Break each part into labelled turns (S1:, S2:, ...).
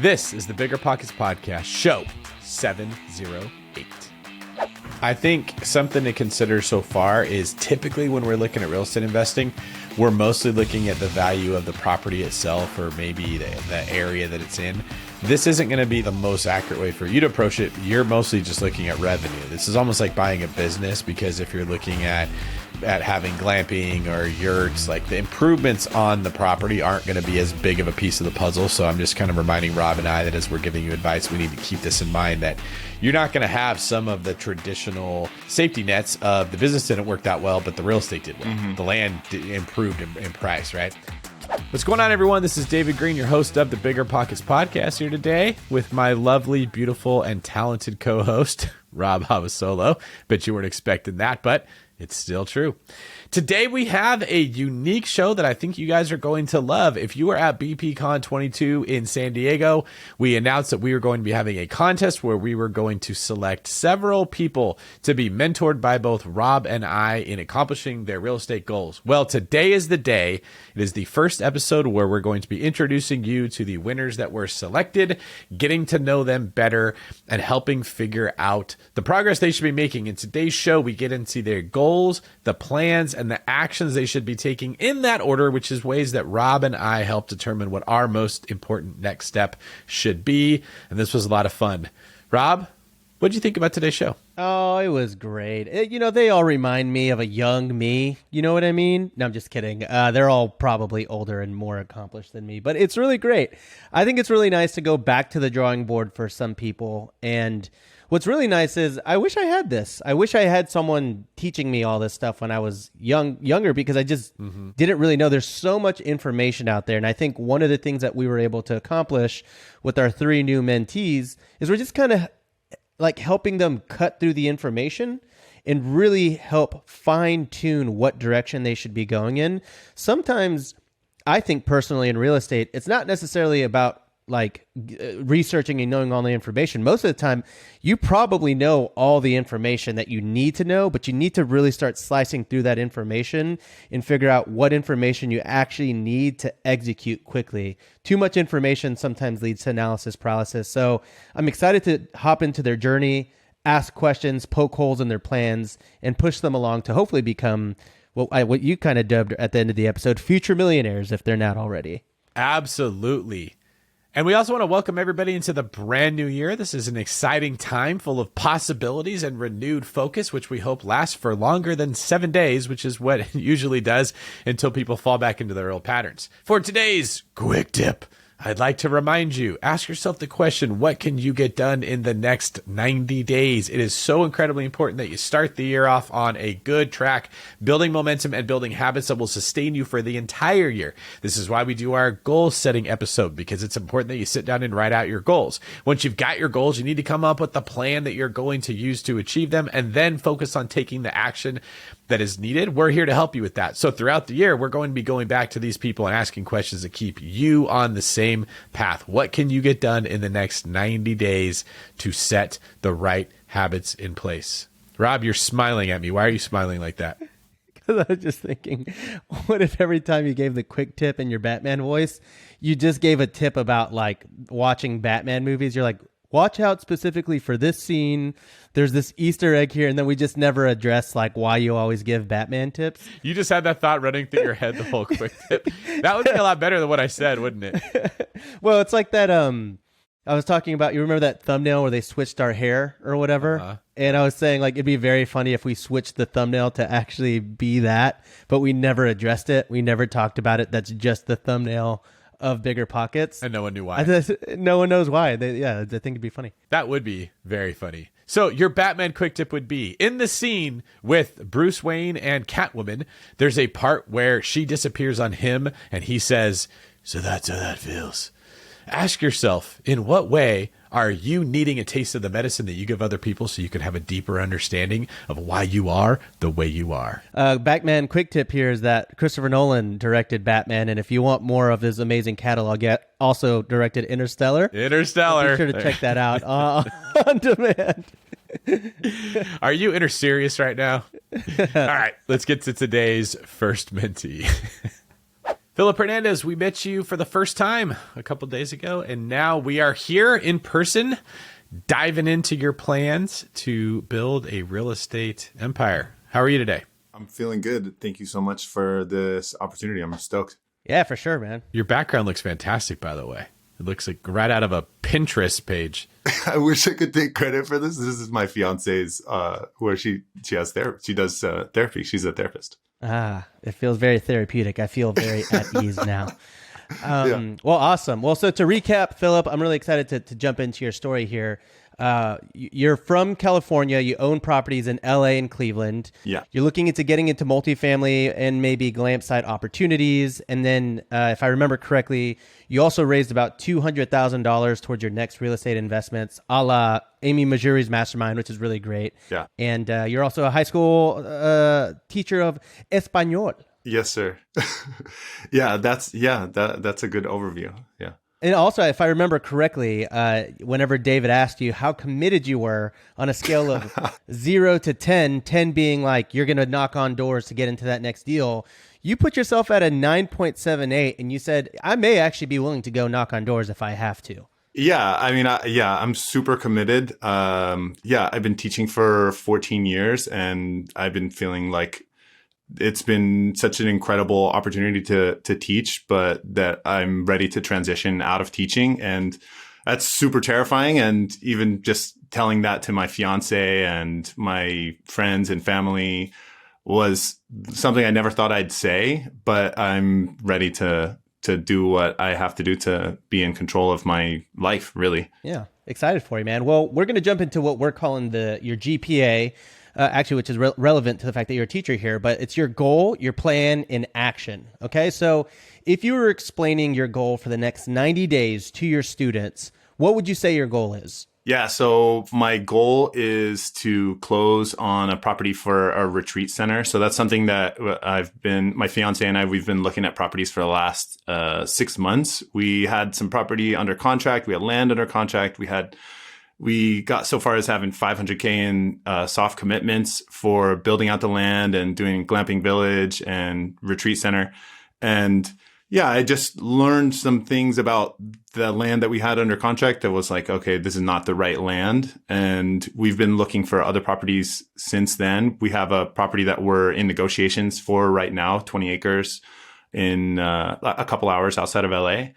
S1: This is the BiggerPockets Podcast, show 708. I think something to consider so far is typically when we're looking at real estate investing, we're mostly looking at the value of the property itself or maybe the area that it's in. This isn't going to be the most accurate way for you to approach it. You're mostly just looking at revenue. This is almost like buying a business, because if you're looking at having glamping or yurts, like the improvements on the property aren't going to be as big of a piece of the puzzle. So I'm just kind of reminding Rob and I that as we're giving you advice, we need to keep this in mind, that you're not going to have some of the traditional safety nets of the business didn't work that well, but the real estate did well. The land improved in price, right? What's going on, everyone? This is David Greene, your host of the BiggerPockets Podcast, here today with my lovely, beautiful, and talented co-host, Rob Abasolo. Bet you weren't expecting that, but it's still true. Today, we have a unique show that I think you guys are going to love. If you were at BPCon 22 in San Diego, we announced that we were going to be having a contest where we were going to select several people to be mentored by both Rob and I in accomplishing their real estate goals. Well, today is the day. It is the first episode where we're going to be introducing you to the winners that were selected, getting to know them better, and helping figure out the progress they should be making. In today's show, we get into their goals, the plans, and the actions they should be taking in that order, which is ways that Rob and I help determine what our most important next step should be. And this was a lot of fun. Rob, what did you think about today's show?
S2: Oh, it was great. They all remind me of a young me. You know what I mean? No, I'm just kidding. They're all probably older and more accomplished than me, but it's really great. I think it's really nice to go back to the drawing board for some people. And what's really nice is I wish I had this. I wish I had someone teaching me all this stuff when I was younger, because I just didn't really know. There's so much information out there. And I think one of the things that we were able to accomplish with our 3 new mentees is we're just kind of like helping them cut through the information and really help fine tune what direction they should be going in. Sometimes I think personally in real estate, it's not necessarily about like researching and knowing all the information. Most of the time, you probably know all the information that you need to know, but you need to really start slicing through that information and figure out what information you actually need to execute quickly. Too much information sometimes leads to analysis paralysis. So I'm excited to hop into their journey, ask questions, poke holes in their plans, and push them along to hopefully become what you kind of dubbed at the end of the episode, future millionaires, if they're not already.
S1: Absolutely. And we also want to welcome everybody into the brand new year. This is an exciting time full of possibilities and renewed focus, which we hope lasts for longer than 7 days, which is what it usually does until people fall back into their old patterns. For today's quick tip, I'd like to remind you, ask yourself the question, what can you get done in the next 90 days? It is so incredibly important that you start the year off on a good track, building momentum and building habits that will sustain you for the entire year. This is why we do our goal setting episode, because it's important that you sit down and write out your goals. Once you've got your goals, you need to come up with the plan that you're going to use to achieve them, and then focus on taking the action that is needed. We're here to help you with that. So throughout the year, we're going to be going back to these people and asking questions that keep you on the same path. What can you get done in the next 90 days to set the right habits in place? Rob, you're smiling at me. Why are you smiling like that?
S2: Because I was just thinking, what if every time you gave the quick tip in your Batman voice, you just gave a tip about like watching Batman movies? You're like, watch out specifically for this scene. There's this Easter egg here. And then we just never address like why you always give Batman tips.
S1: You just had that thought running through your head the whole quick tip. That would be a lot better than what I said, wouldn't it?
S2: Well, it's like that. I was talking about, you remember that thumbnail where they switched our hair or whatever? And I was saying like, it'd be very funny if we switched the thumbnail to actually be that, but we never addressed it. We never talked about it. That's just the thumbnail of BiggerPockets.
S1: And no one knew why.
S2: No one knows why. I think it'd be funny.
S1: That would be very funny. So your Batman quick tip would be, in the scene with Bruce Wayne and Catwoman, there's a part where she disappears on him and he says, "So that's how that feels." Ask yourself, in what way are you needing a taste of the medicine that you give other people so you can have a deeper understanding of why you are the way you are?
S2: Batman quick tip here is that Christopher Nolan directed Batman, and if you want more of his amazing catalog, also directed Interstellar.
S1: Be sure
S2: to check that out on demand.
S1: Are you inter-serious right now? All right, let's get to today's first mentee. Philip Hernandez, we met you for the first time a couple days ago, and now we are here in person diving into your plans to build a real estate empire. How are you today?
S3: I'm feeling good. Thank you so much for this opportunity. I'm stoked.
S2: Yeah, for sure, man.
S1: Your background looks fantastic, by the way. It looks like right out of a Pinterest page.
S3: I wish I could take credit for this. This is my fiance's, where she has therapy. She does therapy. She's a therapist.
S2: It feels very therapeutic. I feel very at ease now.
S3: Yeah.
S2: Well, awesome. Well, so to recap, Philip, I'm really excited to jump into your story here. You're from California. You own properties in LA and Cleveland.
S3: Yeah.
S2: You're looking into getting into multifamily and maybe glamp site opportunities. And then, if I remember correctly, you also raised about $200,000 towards your next real estate investments, a la Amy Majuri's mastermind, which is really great.
S3: Yeah.
S2: And you're also a high school teacher of Espanol.
S3: Yes, sir. That's a good overview. Yeah.
S2: And also, if I remember correctly, whenever David asked you how committed you were on a scale of 0 to 10, 10 being like you're going to knock on doors to get into that next deal, you put yourself at a 9.78 and you said, I may actually be willing to go knock on doors if I have to.
S3: Yeah, I mean, I'm super committed. I've been teaching for 14 years and I've been feeling like it's been such an incredible opportunity to teach, but that I'm ready to transition out of teaching. And that's super terrifying. And even just telling that to my fiance and my friends and family was something I never thought I'd say, but I'm ready to do what I have to do to be in control of my life, really.
S2: Yeah. Excited for you, man. Well, we're going to jump into what we're calling your GPA. Actually, which is relevant to the fact that you're a teacher here, but it's your goal, your plan in action. Okay. So if you were explaining your goal for the next 90 days to your students, what would you say your goal is?
S3: Yeah. So my goal is to close on a property for a retreat center. So that's something that my fiance and I, we've been looking at properties for the last 6 months. We had some property under contract. We had land under contract. We got so far as having $500K in soft commitments for building out the land and doing glamping village and retreat center. And yeah, I just learned some things about the land that we had under contract that was like, okay, this is not the right land. And we've been looking for other properties since then. We have a property that we're in negotiations for right now, 20 acres in a couple hours outside of LA.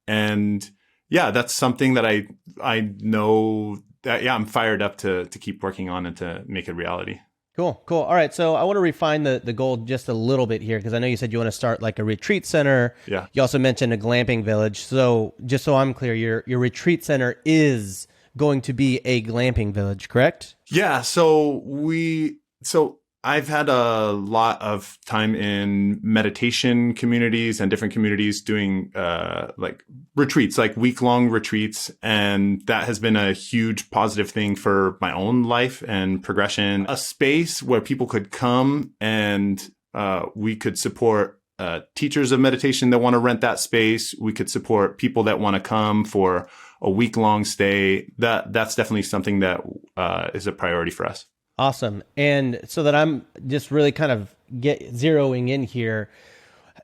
S3: And yeah, that's something that I know that, I'm fired up to keep working on and to make it reality.
S2: Cool. All right. So I want to refine the goal just a little bit here because I know you said you want to start like a retreat center.
S3: Yeah.
S2: You also mentioned a glamping village. So just so I'm clear, your retreat center is going to be a glamping village, correct?
S3: Yeah. So I've had a lot of time in meditation communities and different communities doing like retreats, like week-long retreats. And that has been a huge positive thing for my own life and progression. A space where people could come and we could support teachers of meditation that want to rent that space. We could support people that want to come for a week-long stay. That's definitely something that is a priority for us.
S2: Awesome. And so that I'm just really kind of zeroing in here,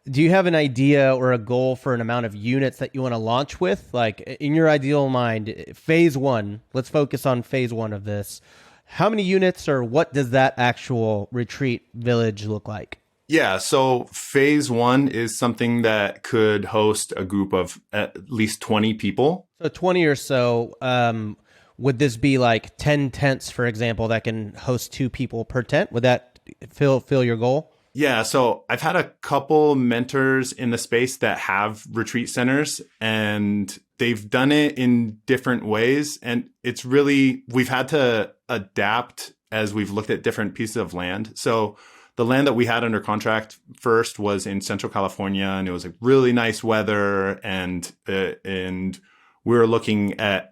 S2: do you have an idea or a goal for an amount of units that you want to launch with? Like in your ideal mind, phase one, let's focus on phase one of this. How many units or what does that actual retreat village look like?
S3: Yeah, so phase one is something that could host a group of at least 20 people.
S2: So 20 or so. Would this be like 10 tents, for example, that can host 2 people per tent? Would that fill your goal?
S3: Yeah, so I've had a couple mentors in the space that have retreat centers and they've done it in different ways. And it's really, we've had to adapt as we've looked at different pieces of land. So the land that we had under contract first was in Central California and it was like really nice weather and we were looking at,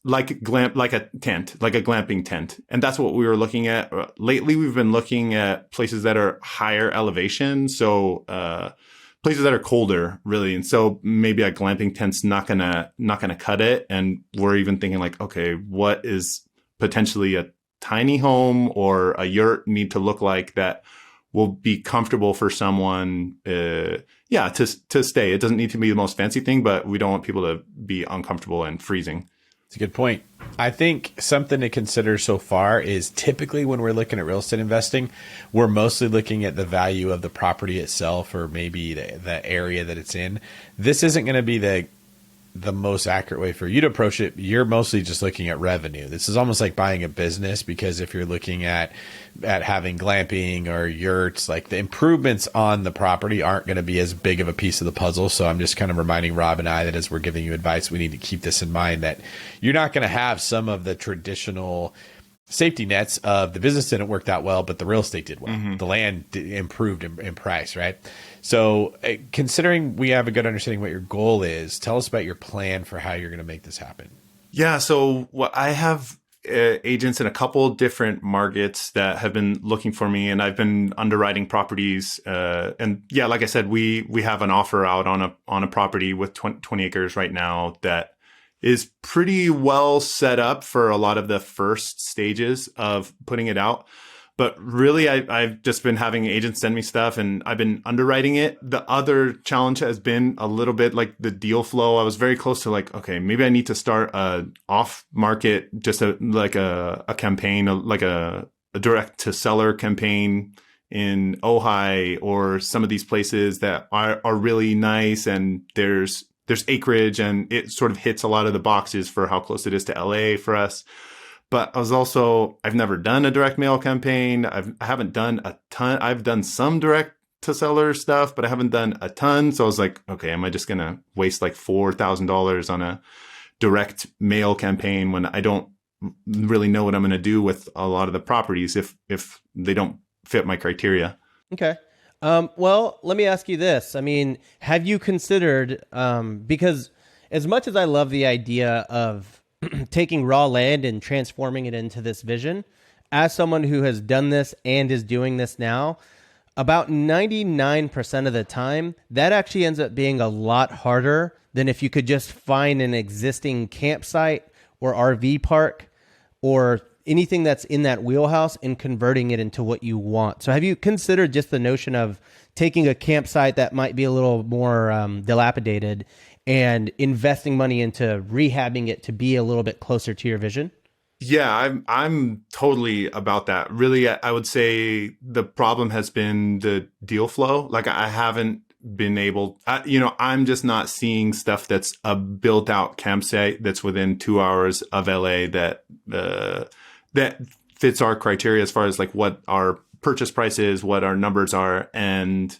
S3: like a tent, like a glamping tent. And that's what we were looking at. Lately, we've been looking at places that are higher elevation. So, places that are colder, really. And so maybe a glamping tent's not gonna cut it. And we're even thinking like, okay, what is potentially a tiny home or a yurt need to look like that will be comfortable for someone, to stay. It doesn't need to be the most fancy thing, but we don't want people to be uncomfortable and freezing.
S1: It's a good point. I think something to consider so far is typically when we're looking at real estate investing, we're mostly looking at the value of the property itself or maybe the area that it's in. This isn't going to be the most accurate way for you to approach it. You're mostly just looking at revenue. This is almost like buying a business, because if you're looking at having glamping or yurts, like the improvements on the property aren't going to be as big of a piece of the puzzle. So I'm just kind of reminding Rob and I that as we're giving you advice, we need to keep this in mind, that you're not going to have some of the traditional safety nets of the business didn't work that well, but the real estate did well. Mm-hmm. The land improved in price, right? So considering we have a good understanding what your goal is, tell us about your plan for how you're going to make this happen.
S3: Yeah. So I have agents in a couple different markets that have been looking for me, and I've been underwriting properties. And yeah, like I said, we have an offer out on a property with 20 acres right now that is pretty well set up for a lot of the first stages of putting it out. But really, I've just been having agents send me stuff and I've been underwriting it. The other challenge has been a little bit like the deal flow. I was very close to like, okay, maybe I need to start a off market, just a campaign, like a direct to seller campaign in Ojai or some of these places that are really nice, and there's acreage and it sort of hits a lot of the boxes for how close it is to LA for us. But I've never done a direct mail campaign. I haven't done a ton. I've done some direct to seller stuff, but I haven't done a ton. So I was like, okay, am I just going to waste like $4,000 on a direct mail campaign when I don't really know what I'm going to do with a lot of the properties if they don't fit my criteria?
S2: Okay. Well, let me ask you this. I mean, have you considered, because as much as I love the idea of taking raw land and transforming it into this vision, as someone who has done this and is doing this now, about 99% of the time, that actually ends up being a lot harder than if you could just find an existing campsite or RV park or anything that's in that wheelhouse and converting it into what you want. So have you considered just the notion of taking a campsite that might be a little more dilapidated and investing money into rehabbing it to be a little bit closer to your vision?
S3: Yeah, I'm totally about that. Really, I would say the problem has been the deal flow. Like I haven't been able, I'm just not seeing stuff that's a built out campsite that's within 2 hours of LA that fits our criteria as far as like what our purchase price is, what our numbers are. And,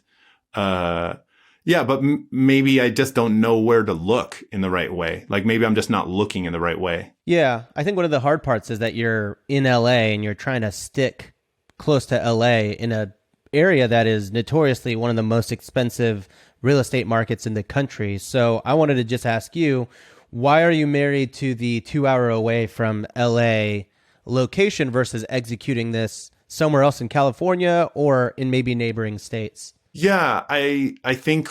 S3: but maybe I just don't know where to look in the right way. Like maybe I'm just not looking in the right way.
S2: Yeah. I think one of the hard parts is that you're in LA and you're trying to stick close to LA in a area that is notoriously one of the most expensive real estate markets in the country. So I wanted to just ask you, why are you married to the 2 hour away from LA location versus executing this somewhere else in California or in maybe neighboring states?
S3: Yeah, I think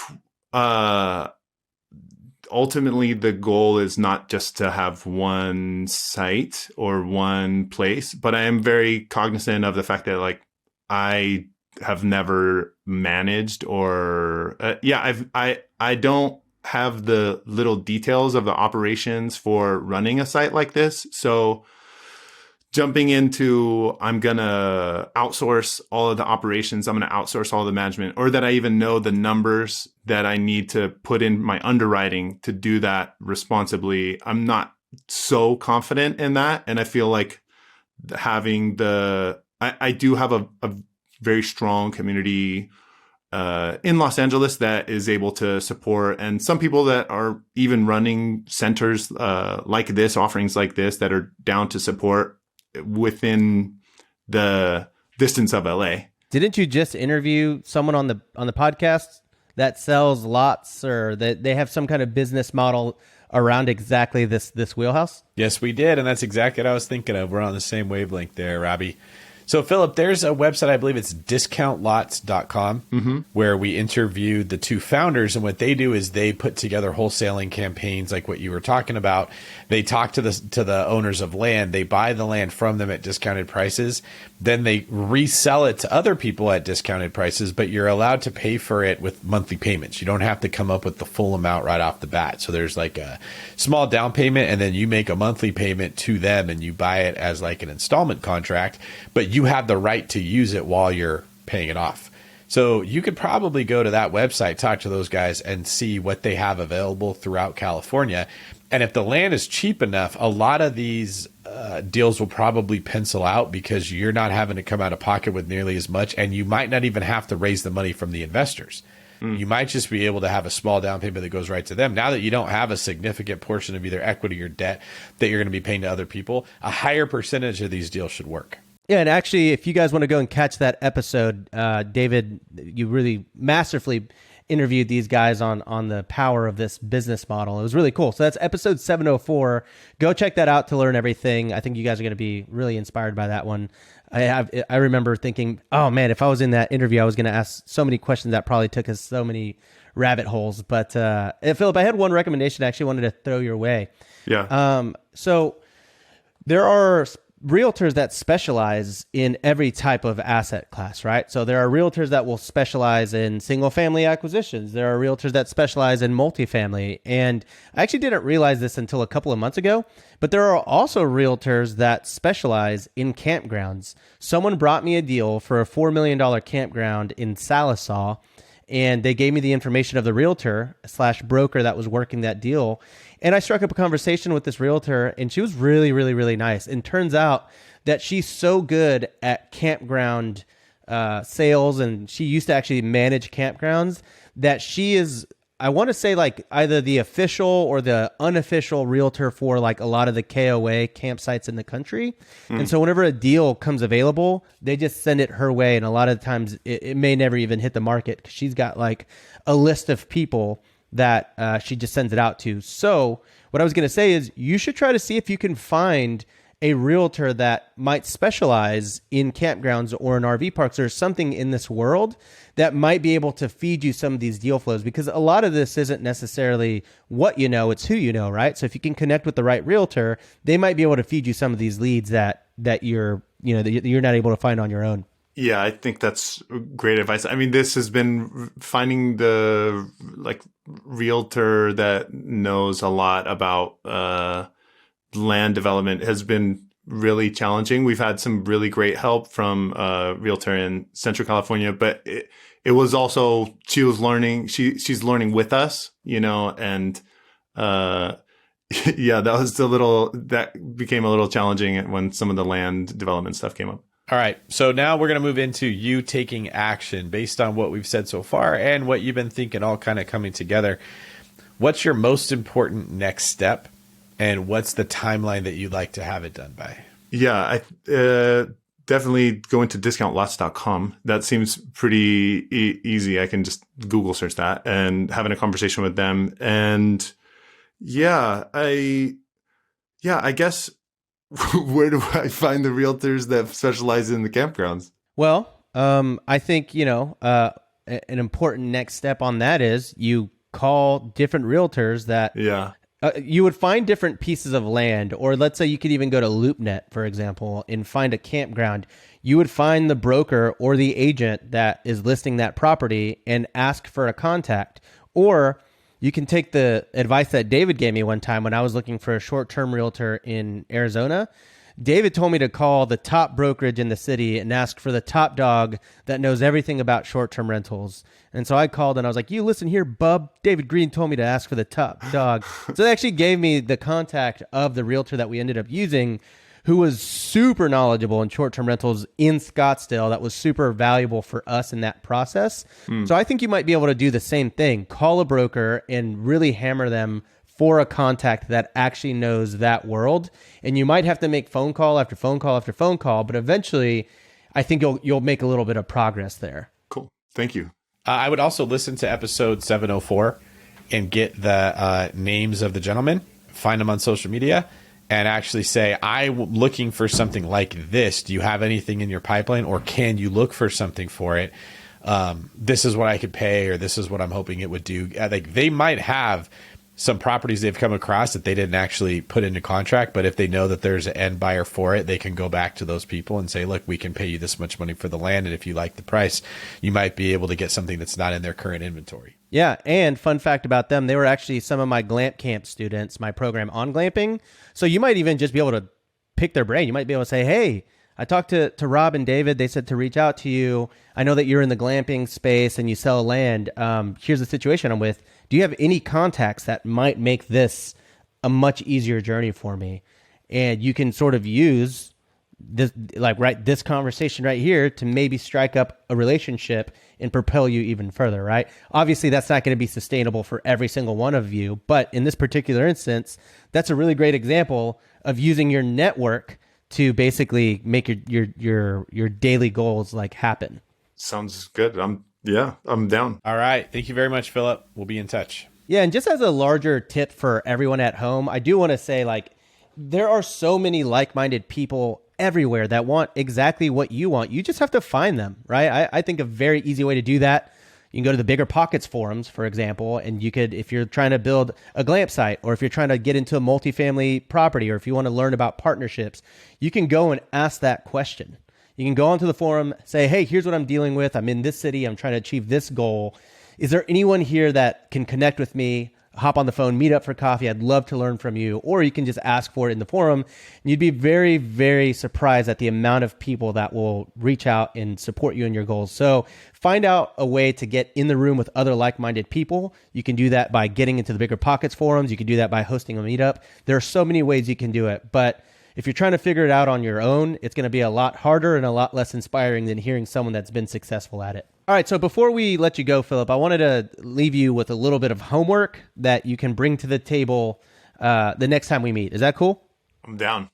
S3: ultimately the goal is not just to have one site or one place, but I am very cognizant of the fact that like I have never managed or I don't have the little details of the operations for running a site like this. So jumping into, I'm going to outsource all of the operations. I'm going to outsource all the management, or that I even know the numbers that I need to put in my underwriting to do that responsibly. I'm not so confident in that. And I feel like having I do have a very strong community in Los Angeles that is able to support, and some people that are even running centers like this, offerings like this, that are down to support within the distance of LA.
S2: Didn't you just interview someone on the podcast that sells lots, or that they have some kind of business model around exactly this wheelhouse?
S1: Yes, we did, and that's exactly what I was thinking of. We're on the same wavelength there, Robbie. So, Philip, there's a website, I believe it's discountlots.com, where we interviewed the two founders. And what they do is they put together wholesaling campaigns like what you were talking about. They talk to the owners of land. They buy the land from them at discounted prices. Then they resell it to other people at discounted prices, but you're allowed to pay for it with monthly payments. You don't have to come up with the full amount right off the bat. So there's like a small down payment, and then you make a monthly payment to them and you buy it as like an installment contract, but you have the right to use it while you're paying it off. So you could probably go to that website, talk to those guys, and see what they have available throughout California. And if the land is cheap enough, a lot of these deals will probably pencil out because you're not having to come out of pocket with nearly as much, and you might not even have to raise the money from the investors. You might just be able to have a small down payment that goes right to them. Now that you don't have a significant portion of either equity or debt that you're going to be paying to other people, a higher percentage of these deals should work.
S2: Yeah, and actually, if you guys want to go and catch that episode, David, you really masterfully interviewed these guys on the power of this business model. It was really cool. So that's episode 704. Go check that out to learn everything. I think you guys are going to be really inspired by that one. I remember thinking, oh man, if I was in that interview, I was going to ask so many questions that probably took us so many rabbit holes. But Philip, I had one recommendation I actually wanted to throw your way.
S3: Yeah.
S2: So there are realtors that specialize in every type of asset class, right? So there are realtors that will specialize in single family acquisitions. There are realtors that specialize in multifamily. And I actually didn't realize this until a couple of months ago, but there are also realtors that specialize in campgrounds. Someone brought me a deal for a $4 million campground in Salisaw, and they gave me the information of the realtor/broker that was working that deal. And I struck up a conversation with this realtor, and she was really, really, really nice. And turns out that she's so good at campground sales, and she used to actually manage campgrounds, that she is, I want to say, like either the official or the unofficial realtor for like a lot of the KOA campsites in the country. And so whenever a deal comes available, they just send it her way. And a lot of times it may never even hit the market because she's got like a list of people that she just sends it out to. So what I was going to say is you should try to see if you can find a realtor that might specialize in campgrounds or in RV parks or something in this world that might be able to feed you some of these deal flows, because a lot of this isn't necessarily what you know, it's who you know, right? So if you can connect with the right realtor, they might be able to feed you some of these leads that you're not able to find on your own.
S3: Yeah, I think that's great advice. I mean, this has been finding the like realtor that knows a lot about land development has been really challenging. We've had some really great help from a realtor in Central California, but it was also, she was learning, she's learning with us, and yeah, that became a little challenging when some of the land development stuff came up.
S1: All right. So now we're going to move into you taking action based on what we've said so far and what you've been thinking, all kind of coming together. What's your most important next step, and what's the timeline that you'd like to have it done by?
S3: Yeah, I definitely going to discountlots.com. That seems pretty easy. I can just Google search that and having a conversation with them. And I guess where do I find the realtors that specialize in the campgrounds?
S2: Well, I think, an important next step on that is you call different realtors that you would find different pieces of land, or let's say you could even go to LoopNet, for example, and find a campground. You would find the broker or the agent that is listing that property and ask for a contact. Or you can take the advice that David gave me one time when I was looking for a short-term realtor in Arizona. David told me to call the top brokerage in the city and ask for the top dog that knows everything about short-term rentals. And so I called and I was like, you listen here, bub. David Greene told me to ask for the top dog. So they actually gave me the contact of the realtor that we ended up using, who was super knowledgeable in short-term rentals in Scottsdale. That was super valuable for us in that process. So I think you might be able to do the same thing. Call a broker and really hammer them for a contact that actually knows that world. And you might have to make phone call after phone call after phone call, but eventually I think you'll make a little bit of progress there.
S3: Cool. Thank you.
S1: I would also listen to episode 704 and get the names of the gentlemen, find them on social media, and actually say, I'm looking for something like this. Do you have anything in your pipeline, or can you look for something for it? This is what I could pay, or this is what I'm hoping it would do. Like, they might have some properties they've come across that they didn't actually put into contract, but if they know that there's an end buyer for it, they can go back to those people and say, look, we can pay you this much money for the land, and if you like the price, you might be able to get something that's not in their current inventory.
S2: Yeah, and fun fact about them, they were actually some of my Glamp Camp students, my program on glamping. So you might even just be able to pick their brain. You might be able to say, hey, I talked to Rob and David. They said to reach out to you. I know that you're in the glamping space and you sell land. Here's the situation I'm with. Do you have any contacts that might make this a much easier journey for me? And you can sort of use this, this conversation right here to maybe strike up a relationship and propel you even further, right? Obviously, that's not going to be sustainable for every single one of you, but in this particular instance, that's a really great example of using your network to basically make your daily goals happen.
S3: Sounds good. I'm down.
S1: All right. Thank you very much, Philip. We'll be in touch.
S2: Yeah, and just as a larger tip for everyone at home, I do want to say, there are so many like-minded people everywhere that want exactly what you want. You just have to find them, right? I think a very easy way to do that, you can go to the BiggerPockets forums, for example, and you could, if you're trying to build a glamp site, or if you're trying to get into a multifamily property, or if you want to learn about partnerships, you can go and ask that question. You can go onto the forum, say, hey, here's what I'm dealing with. I'm in this city. I'm trying to achieve this goal. Is there anyone here that can connect with me? Hop on the phone, meet up for coffee. I'd love to learn from you. Or you can just ask for it in the forum. And you'd be very, very surprised at the amount of people that will reach out and support you in your goals. So find out a way to get in the room with other like-minded people. You can do that by getting into the BiggerPockets forums. You can do that by hosting a meetup. There are so many ways you can do it. But if you're trying to figure it out on your own, it's going to be a lot harder and a lot less inspiring than hearing someone that's been successful at it. All right, so before we let you go, Philip, I wanted to leave you with a little bit of homework that you can bring to the table the next time we meet. Is that cool?
S3: I'm down.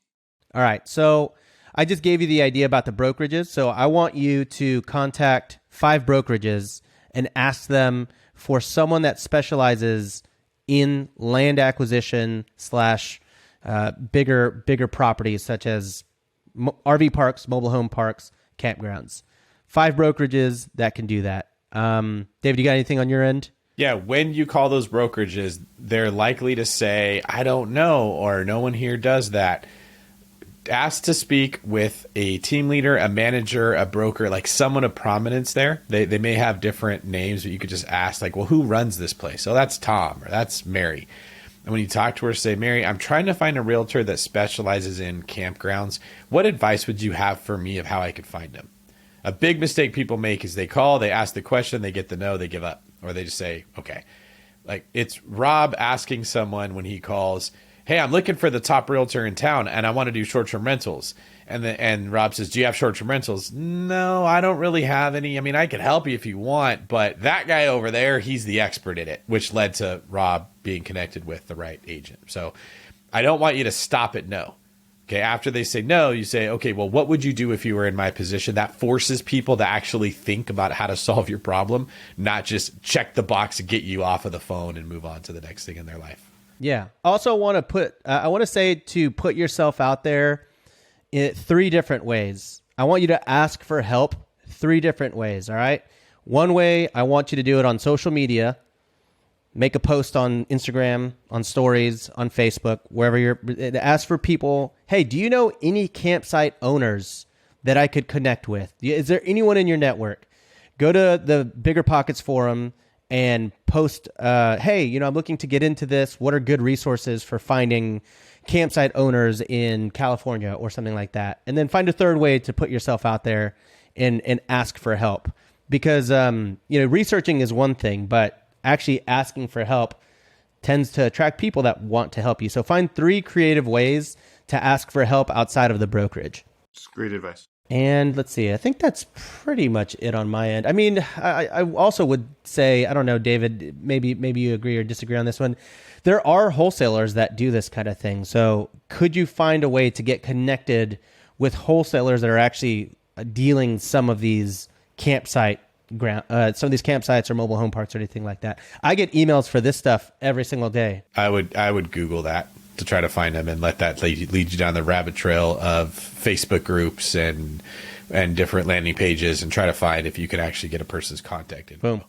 S2: All right, so I just gave you the idea about the brokerages. So I want you to contact 5 brokerages and ask them for someone that specializes in land acquisition / bigger properties such as RV parks, mobile home parks, campgrounds. 5 brokerages that can do that. David, you got anything on your end?
S1: Yeah, when you call those brokerages, they're likely to say, I don't know, or no one here does that. Ask to speak with a team leader, a manager, a broker, someone of prominence there. They may have different names, but you could just ask, well, who runs this place? Oh, that's Tom, or that's Mary. And when you talk to her, say, Mary, I'm trying to find a realtor that specializes in campgrounds. What advice would you have for me of how I could find them? A big mistake people make is they call, they ask the question, they get the no, they give up. Or they just say, okay. It's Rob asking someone when he calls, hey, I'm looking for the top realtor in town and I want to do short-term rentals. And Rob says, do you have short-term rentals? No, I don't really have any. I mean, I could help you if you want, but that guy over there, he's the expert in it, which led to Rob being connected with the right agent. So I don't want you to stop at no. Okay, after they say no, you say, okay, well, what would you do if you were in my position? That forces people to actually think about how to solve your problem, not just check the box and get you off of the phone and move on to the next thing in their life.
S2: Yeah. Also want to I want to say to put yourself out there in 3 different ways. I want you to ask for help 3 different ways, all right? One way, I want you to do it on social media. Make a post on Instagram, on stories, on Facebook, wherever ask for people, hey, do you know any campsite owners that I could connect with? Is there anyone in your network? Go to the BiggerPockets forum and post, hey, I'm looking to get into this. What are good resources for finding campsite owners in California or something like that? And then find a third way to put yourself out there and ask for help. Because, researching is one thing, but actually asking for help tends to attract people that want to help you. So find 3 creative ways to ask for help outside of the brokerage.
S3: It's great advice.
S2: And let's see, I think that's pretty much it on my end. I mean, I also would say, I don't know, David, maybe you agree or disagree on this one. There are wholesalers that do this kind of thing. So could you find a way to get connected with wholesalers that are actually dealing some of these campsites or mobile home parks or anything like that? I get emails for this stuff every single day.
S1: I would Google that. to try to find them and let that lead you down the rabbit trail of Facebook groups and different landing pages and try to find if you can actually get a person's contact info.
S2: Boom.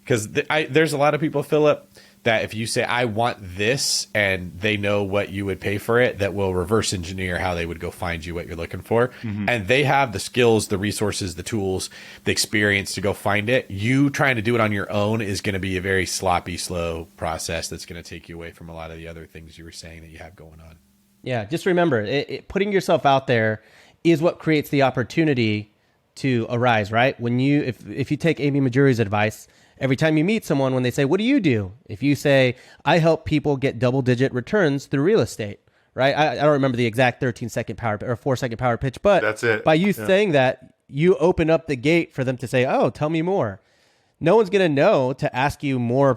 S1: Because there's a lot of people, Philip, that if you say, I want this, and they know what you would pay for it, that will reverse engineer how they would go find you what you're looking for. Mm-hmm. And they have the skills, the resources, the tools, the experience to go find it. You trying to do it on your own is going to be a very sloppy, slow process that's going to take you away from a lot of the other things you were saying that you have going on.
S2: Yeah, just remember, putting yourself out there is what creates the opportunity to arise, right? When you, if you take Amy Majuri's advice, every time you meet someone, when they say, what do you do? If you say, I help people get double-digit returns through real estate, right? I don't remember the exact 13-second power or 4-second power pitch, but
S3: that's it.
S2: By you saying that, you open up the gate for them to say, oh, tell me more. No one's going to know to ask you more,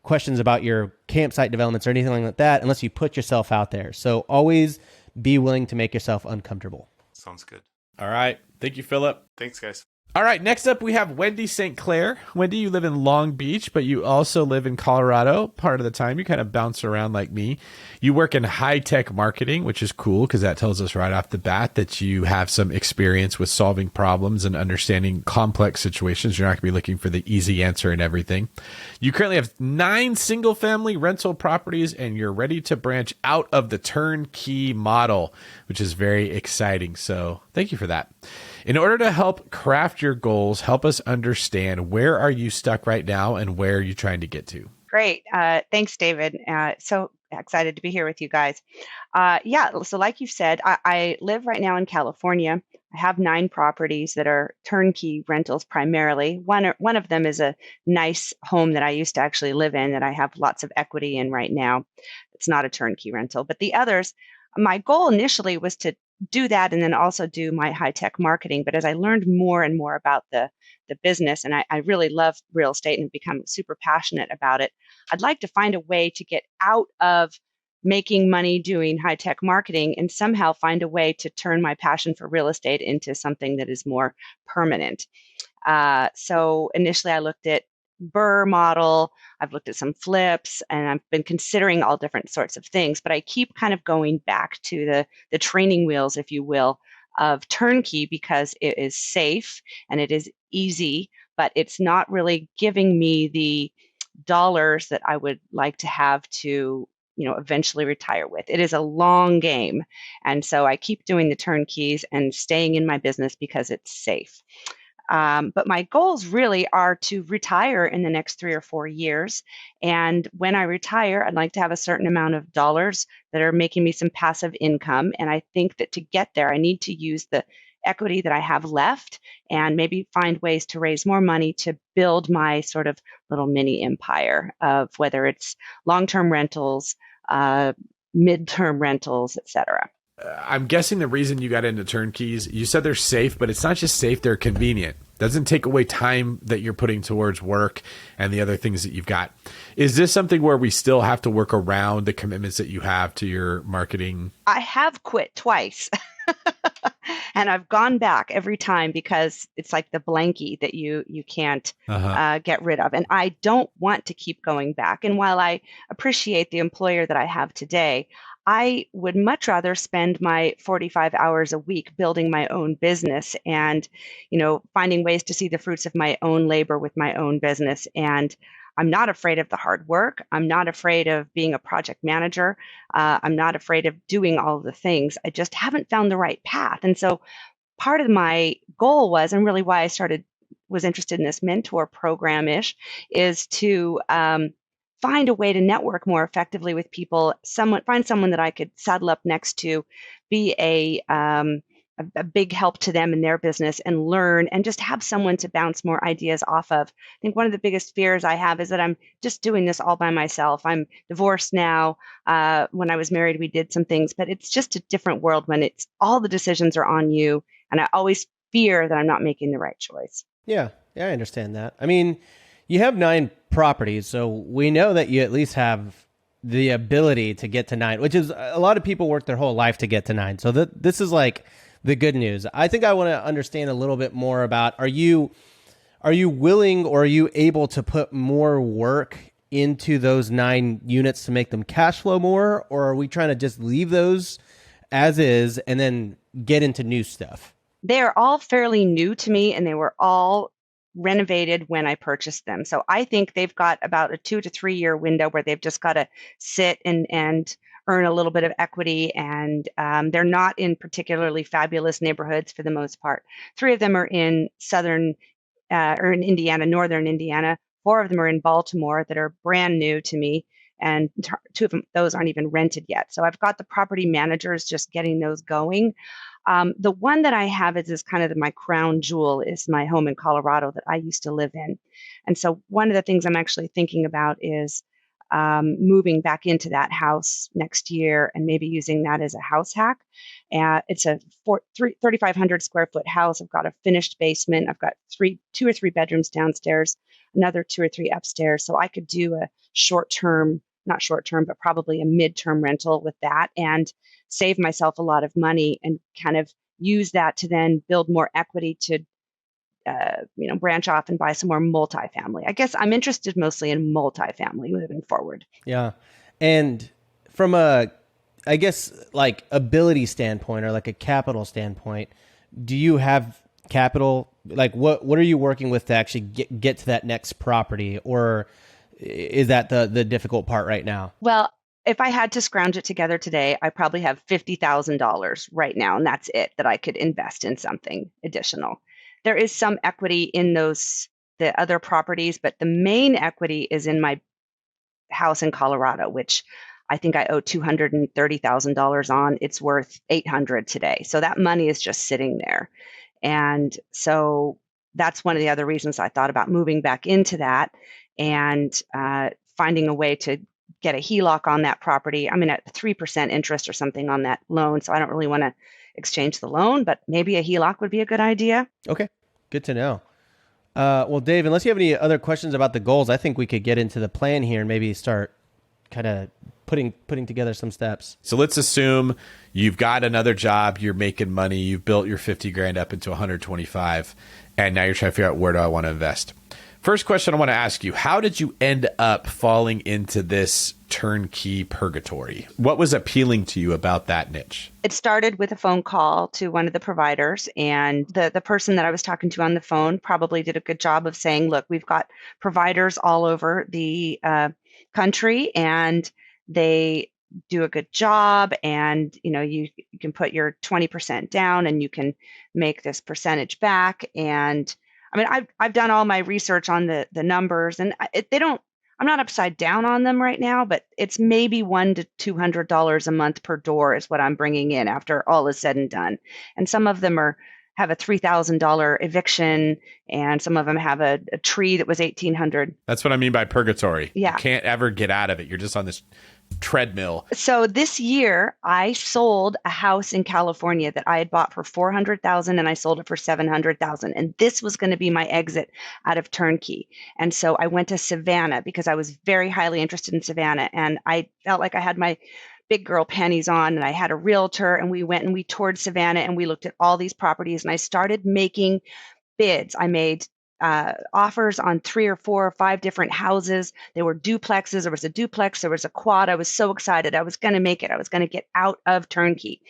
S2: questions about your campsite developments or anything like that unless you put yourself out there. So always be willing to make yourself uncomfortable.
S3: Sounds good.
S1: All right. Thank you, Philip.
S3: Thanks, guys.
S1: All right, next up we have Wendy St. Clair. Wendy, you live in Long Beach, but you also live in Colorado. Part of the time you kind of bounce around like me. You work in high-tech marketing, which is cool because that tells us right off the bat that you have some experience with solving problems and understanding complex situations. You're not going to be looking for the easy answer in everything. You currently have 9 single-family rental properties, and you're ready to branch out of the turnkey model, which is very exciting. So thank you for that. In order to help craft your goals, help us understand where are you stuck right now and where are you trying to get to?
S4: Great. Thanks, David. So excited to be here with you guys. So like you said, I live right now in California. I have 9 properties that are turnkey rentals primarily. One of them is a nice home that I used to actually live in that I have lots of equity in right now. It's not a turnkey rental. But the others, my goal initially was to do that and then also do my high-tech marketing. But as I learned more and more about the business, and I really love real estate and become super passionate about it, I'd like to find a way to get out of making money doing high-tech marketing and somehow find a way to turn my passion for real estate into something that is more permanent. So initially I looked at Burr model, I've looked at some flips, and I've been considering all different sorts of things, but I keep kind of going back to the training wheels, if you will, of turnkey because it is safe and it is easy, but it's not really giving me the dollars that I would like to have to eventually retire with. It is a long game. And so I keep doing the turnkeys and staying in my business because it's safe. But my goals really are to retire in the next 3 or 4 years. And when I retire, I'd like to have a certain amount of dollars that are making me some passive income. And I think that to get there, I need to use the equity that I have left and maybe find ways to raise more money to build my sort of little mini empire of whether it's long-term rentals, mid-term rentals, et cetera.
S1: I'm guessing the reason you got into turnkeys, you said they're safe, but it's not just safe, they're convenient. Doesn't take away time that you're putting towards work and the other things that you've got. Is this something where we still have to work around the commitments that you have to your marketing?
S4: I have quit twice. And I've gone back every time because it's like the blankie that you can't get rid of. And I don't want to keep going back. And while I appreciate the employer that I have today, I would much rather spend my 45 hours a week building my own business and, finding ways to see the fruits of my own labor with my own business. And I'm not afraid of the hard work. I'm not afraid of being a project manager. I'm not afraid of doing all of the things. I just haven't found the right path. And so part of my goal was, and really why I was interested in this mentor program-ish, is to find a way to network more effectively with people, find someone that I could saddle up next to, be a big help to them in their business and learn and just have someone to bounce more ideas off of. I think one of the biggest fears I have is that I'm just doing this all by myself. I'm divorced now. When I was married, we did some things, but it's just a different world when it's all the decisions are on you. And I always fear that I'm not making the right choice.
S2: Yeah, I understand that. I mean, you have 9 properties, so we know that you at least have the ability to get to 9, which is a lot of people work their whole life to get to 9. So this is like the good news. I think I want to understand a little bit more about, are you willing or are you able to put more work into those 9 units to make them cash flow more, or are we trying to just leave those as is and then get into new stuff?
S4: They're all fairly new to me, and they were all renovated when I purchased them. So I think they've got about a 2 to 3 year window where they've just got to sit and earn a little bit of equity. And they're not in particularly fabulous neighborhoods for the most part. 3 of them are in or in Indiana, northern Indiana. 4 of them are in Baltimore that are brand new to me. And 2 of them, those aren't even rented yet. So I've got the property managers just getting those going. The one that I have is kind of my crown jewel is my home in Colorado that I used to live in. And so one of the things I'm actually thinking about is moving back into that house next year and maybe using that as a house hack. It's a 3,500 square foot house. I've got a finished basement. I've got 2 or 3 bedrooms downstairs, another 2 or 3 upstairs. So I could do a not short term, but probably a midterm rental with that and save myself a lot of money and kind of use that to then build more equity to branch off and buy some more multifamily. I guess I'm interested mostly in multifamily moving forward.
S2: Yeah. And from I guess like ability standpoint or like a capital standpoint, do you have capital? Like what are you working with to actually get to that next property, or is that the difficult part right now?
S4: Well, if I had to scrounge it together today, I probably have $50,000 right now, and that's it that I could invest in something additional. There is some equity in the other properties, but the main equity is in my house in Colorado, which I think I owe $230,000 on. It's worth $800 today. So that money is just sitting there. And so that's one of the other reasons I thought about moving back into that and finding a way to get a HELOC on that property. I'm at 3% interest or something on that loan, so I don't really want to exchange the loan, but maybe a HELOC would be a good idea.
S2: Okay, good to know. Well, Dave, unless you have any other questions about the goals, I think we could get into the plan here and maybe start kind of putting together some steps.
S1: So let's assume you've got another job, you're making money, you've built your 50 grand up into 125, and now you're trying to figure out where do I want to invest. First question I want to ask you, how did you end up falling into this turnkey purgatory? What was appealing to you about that niche?
S4: It started with a phone call to one of the providers, and the person that I was talking to on the phone probably did a good job of saying, look, we've got providers all over the country, and they do a good job, and you can put your 20% down and you can make this percentage back. And I've done all my research on the numbers, and I'm not upside down on them right now, but it's maybe $100 to $200 a month per door is what I'm bringing in after all is said and done. And some of them have a $3,000 eviction, and some of them have a tree that was $1,800.
S1: That's what I mean by purgatory.
S4: Yeah.
S1: You can't ever get out of it. You're just on this treadmill.
S4: So this year I sold a house in California that I had bought for $400,000 and I sold it for $700,000. And this was going to be my exit out of turnkey. And so I went to Savannah because I was very highly interested in Savannah. And I felt like I had my big girl panties on, and I had a realtor, and we went and we toured Savannah and we looked at all these properties, and I started making bids. I made offers on 3 or 4 or 5 different houses. They were duplexes. There was a duplex. There was a quad. I was so excited. I was going to make it. I was going to get out of turnkey.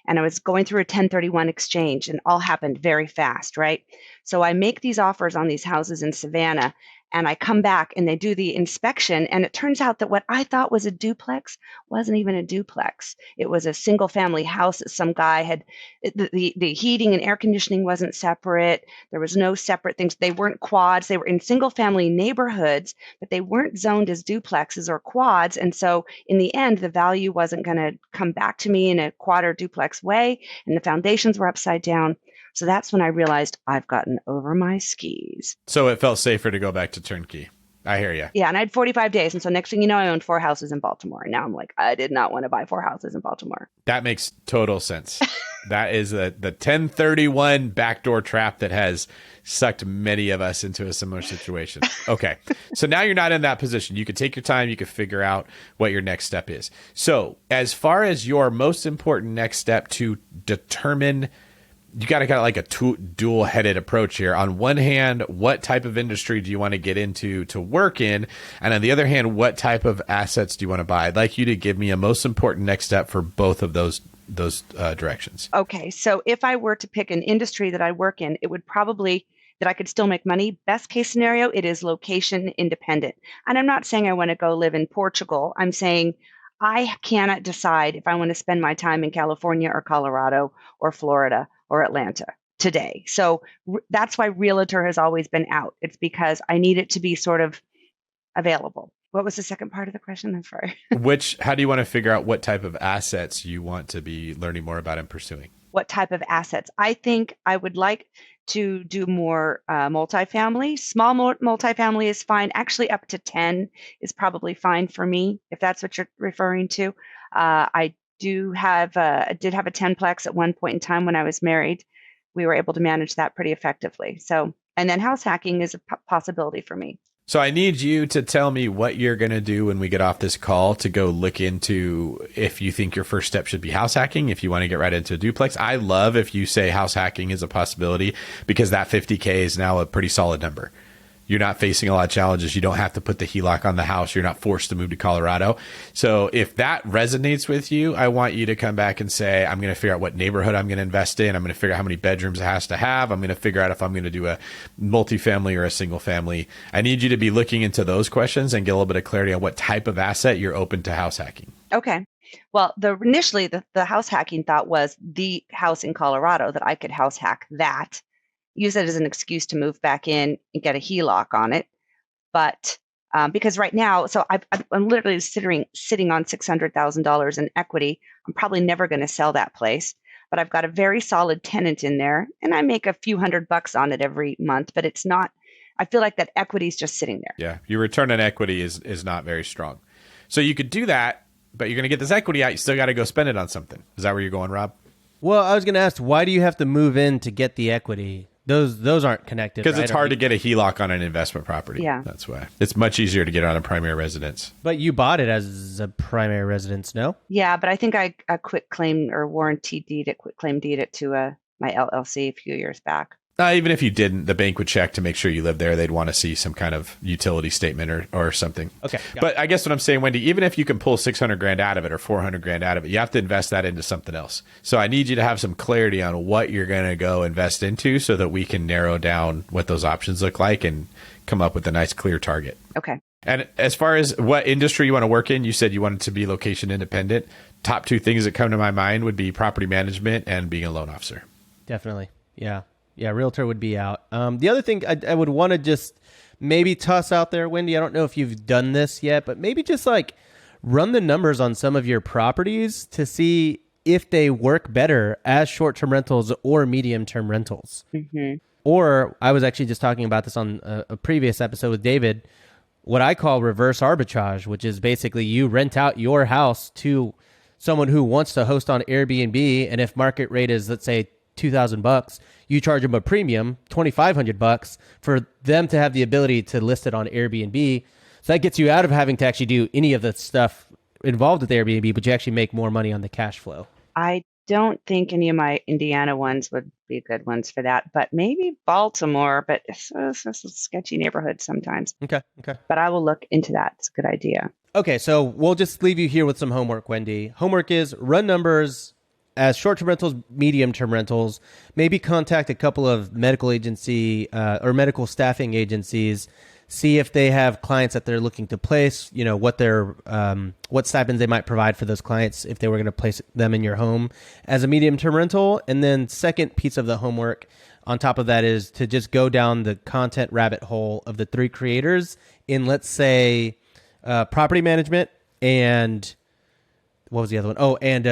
S4: And I was going through a 1031 exchange, and all happened very fast, right? So I make these offers on these houses in Savannah, and I come back and they do the inspection, and it turns out that what I thought was a duplex wasn't even a duplex. It was a single family house that some guy had, the heating and air conditioning wasn't separate. There was no separate things. They weren't quads. They were in single family neighborhoods, but they weren't zoned as duplexes or quads. And so in the end, the value wasn't going to come back to me in a quad or duplex way, and the foundations were upside down. So that's when I realized I've gotten over my skis.
S1: So it felt safer to go back to turnkey. I hear you.
S4: Yeah, and I had 45 days. And so next thing you know, I owned 4 houses in Baltimore. And now I'm like, I did not want to buy 4 houses in Baltimore.
S1: That makes total sense. That is the 1031 backdoor trap that has sucked many of us into a similar situation. Okay. So now you're not in that position. You can take your time. You can figure out what your next step is. So as far as your most important next step to determine you got like a dual-headed approach here. On one hand, what type of industry do you want to get into to work in? And on the other hand, what type of assets do you want to buy? I'd like you to give me a most important next step for both of those directions.
S4: Okay. So if I were to pick an industry that I work in, it would probably that I could still make money. Best case scenario, it is location independent. And I'm not saying I want to go live in Portugal. I'm saying I cannot decide if I want to spend my time in California or Colorado or Florida or Atlanta today. So that's why realtor has always been out. It's because I need it to be sort of available. What was the second part of the question? I'm sorry.
S1: How do you want to figure out what type of assets you want to be learning more about and pursuing?
S4: What type of assets? I think I would like to do more multifamily. Small multifamily is fine. Actually, up to 10 is probably fine for me, if that's what you're referring to. I did have a 10-plex at one point in time when I was married. We were able to manage that pretty effectively. So, and then house hacking is a possibility for me.
S1: So I need you to tell me what you're going to do when we get off this call to go look into if you think your first step should be house hacking, if you want to get right into a duplex. I love if you say house hacking is a possibility because that 50K is now a pretty solid number. You're not facing a lot of challenges. You don't have to put the HELOC on the house. You're not forced to move to Colorado. So if that resonates with you, I want you to come back and say, I'm going to figure out what neighborhood I'm going to invest in. I'm going to figure out how many bedrooms it has to have. I'm going to figure out if I'm going to do a multifamily or a single family. I need you to be looking into those questions and get a little bit of clarity on what type of asset you're open to house hacking.
S4: Okay. Well, initially the house hacking thought was the house in Colorado that I could house hack that. Use it as an excuse to move back in and get a HELOC on it. But because right now, so I'm literally sitting on $600,000 in equity. I'm probably never going to sell that place, but I've got a very solid tenant in there and I make a few $100 on it every month, but it's not, I feel like that equity is just sitting there.
S1: Yeah. Your return on equity is not very strong. So you could do that, but you're going to get this equity out. You still got to go spend it on something. Is that where you're going, Rob?
S2: Well, I was going to ask, why do you have to move in to get the equity? Those aren't connected.
S1: Because it's hard to get a HELOC on an investment property.
S4: Yeah.
S1: That's why. It's much easier to get on a primary residence.
S2: But you bought it as a primary residence, no?
S4: Yeah, but I think I quit claim or quit claim deed it to my LLC a few years back.
S1: Even if you didn't, the bank would check to make sure you live there. They'd want to see some kind of utility statement or something.
S2: Okay.
S1: But I guess what I'm saying, Wendy, even if you can pull $600,000 out of it or $400,000 out of it, you have to invest that into something else. So I need you to have some clarity on what you're going to go invest into so that we can narrow down what those options look like and come up with a nice, clear target.
S4: Okay.
S1: And as far as what industry you want to work in, you said you wanted to be location independent. Top two things that come to my mind would be property management and being a loan officer.
S2: Definitely. Yeah. Yeah, realtor would be out. The other thing I would want to just maybe toss out there, Wendy, I don't know if you've done this yet, but maybe just like run the numbers on some of your properties to see if they work better as short-term rentals or medium-term rentals.
S4: Mm-hmm.
S2: Or I was actually just talking about this on a previous episode with David, what I call reverse arbitrage, which is basically you rent out your house to someone who wants to host on Airbnb, and if market rate is, let's say, $2,000, you charge them a premium, $2,500 for them to have the ability to list it on Airbnb. So that gets you out of having to actually do any of the stuff involved with Airbnb, but you actually make more money on the cash flow. I
S4: don't think any of my Indiana ones would be good ones for that, but maybe Baltimore, but it's a sketchy neighborhood sometimes.
S2: Okay.
S4: But I will look into that. It's a good idea.
S2: Okay, so we'll just leave you here with some homework, Wendy. Homework is run numbers as short-term rentals, medium-term rentals, maybe contact a couple of medical agency or medical staffing agencies, see if they have clients that they're looking to place, you know, what stipends they might provide for those clients if they were going to place them in your home as a medium-term rental. And then second piece of the homework on top of that is to just go down the content rabbit hole of the three creators in, let's say, property management and what was the other one? Oh, and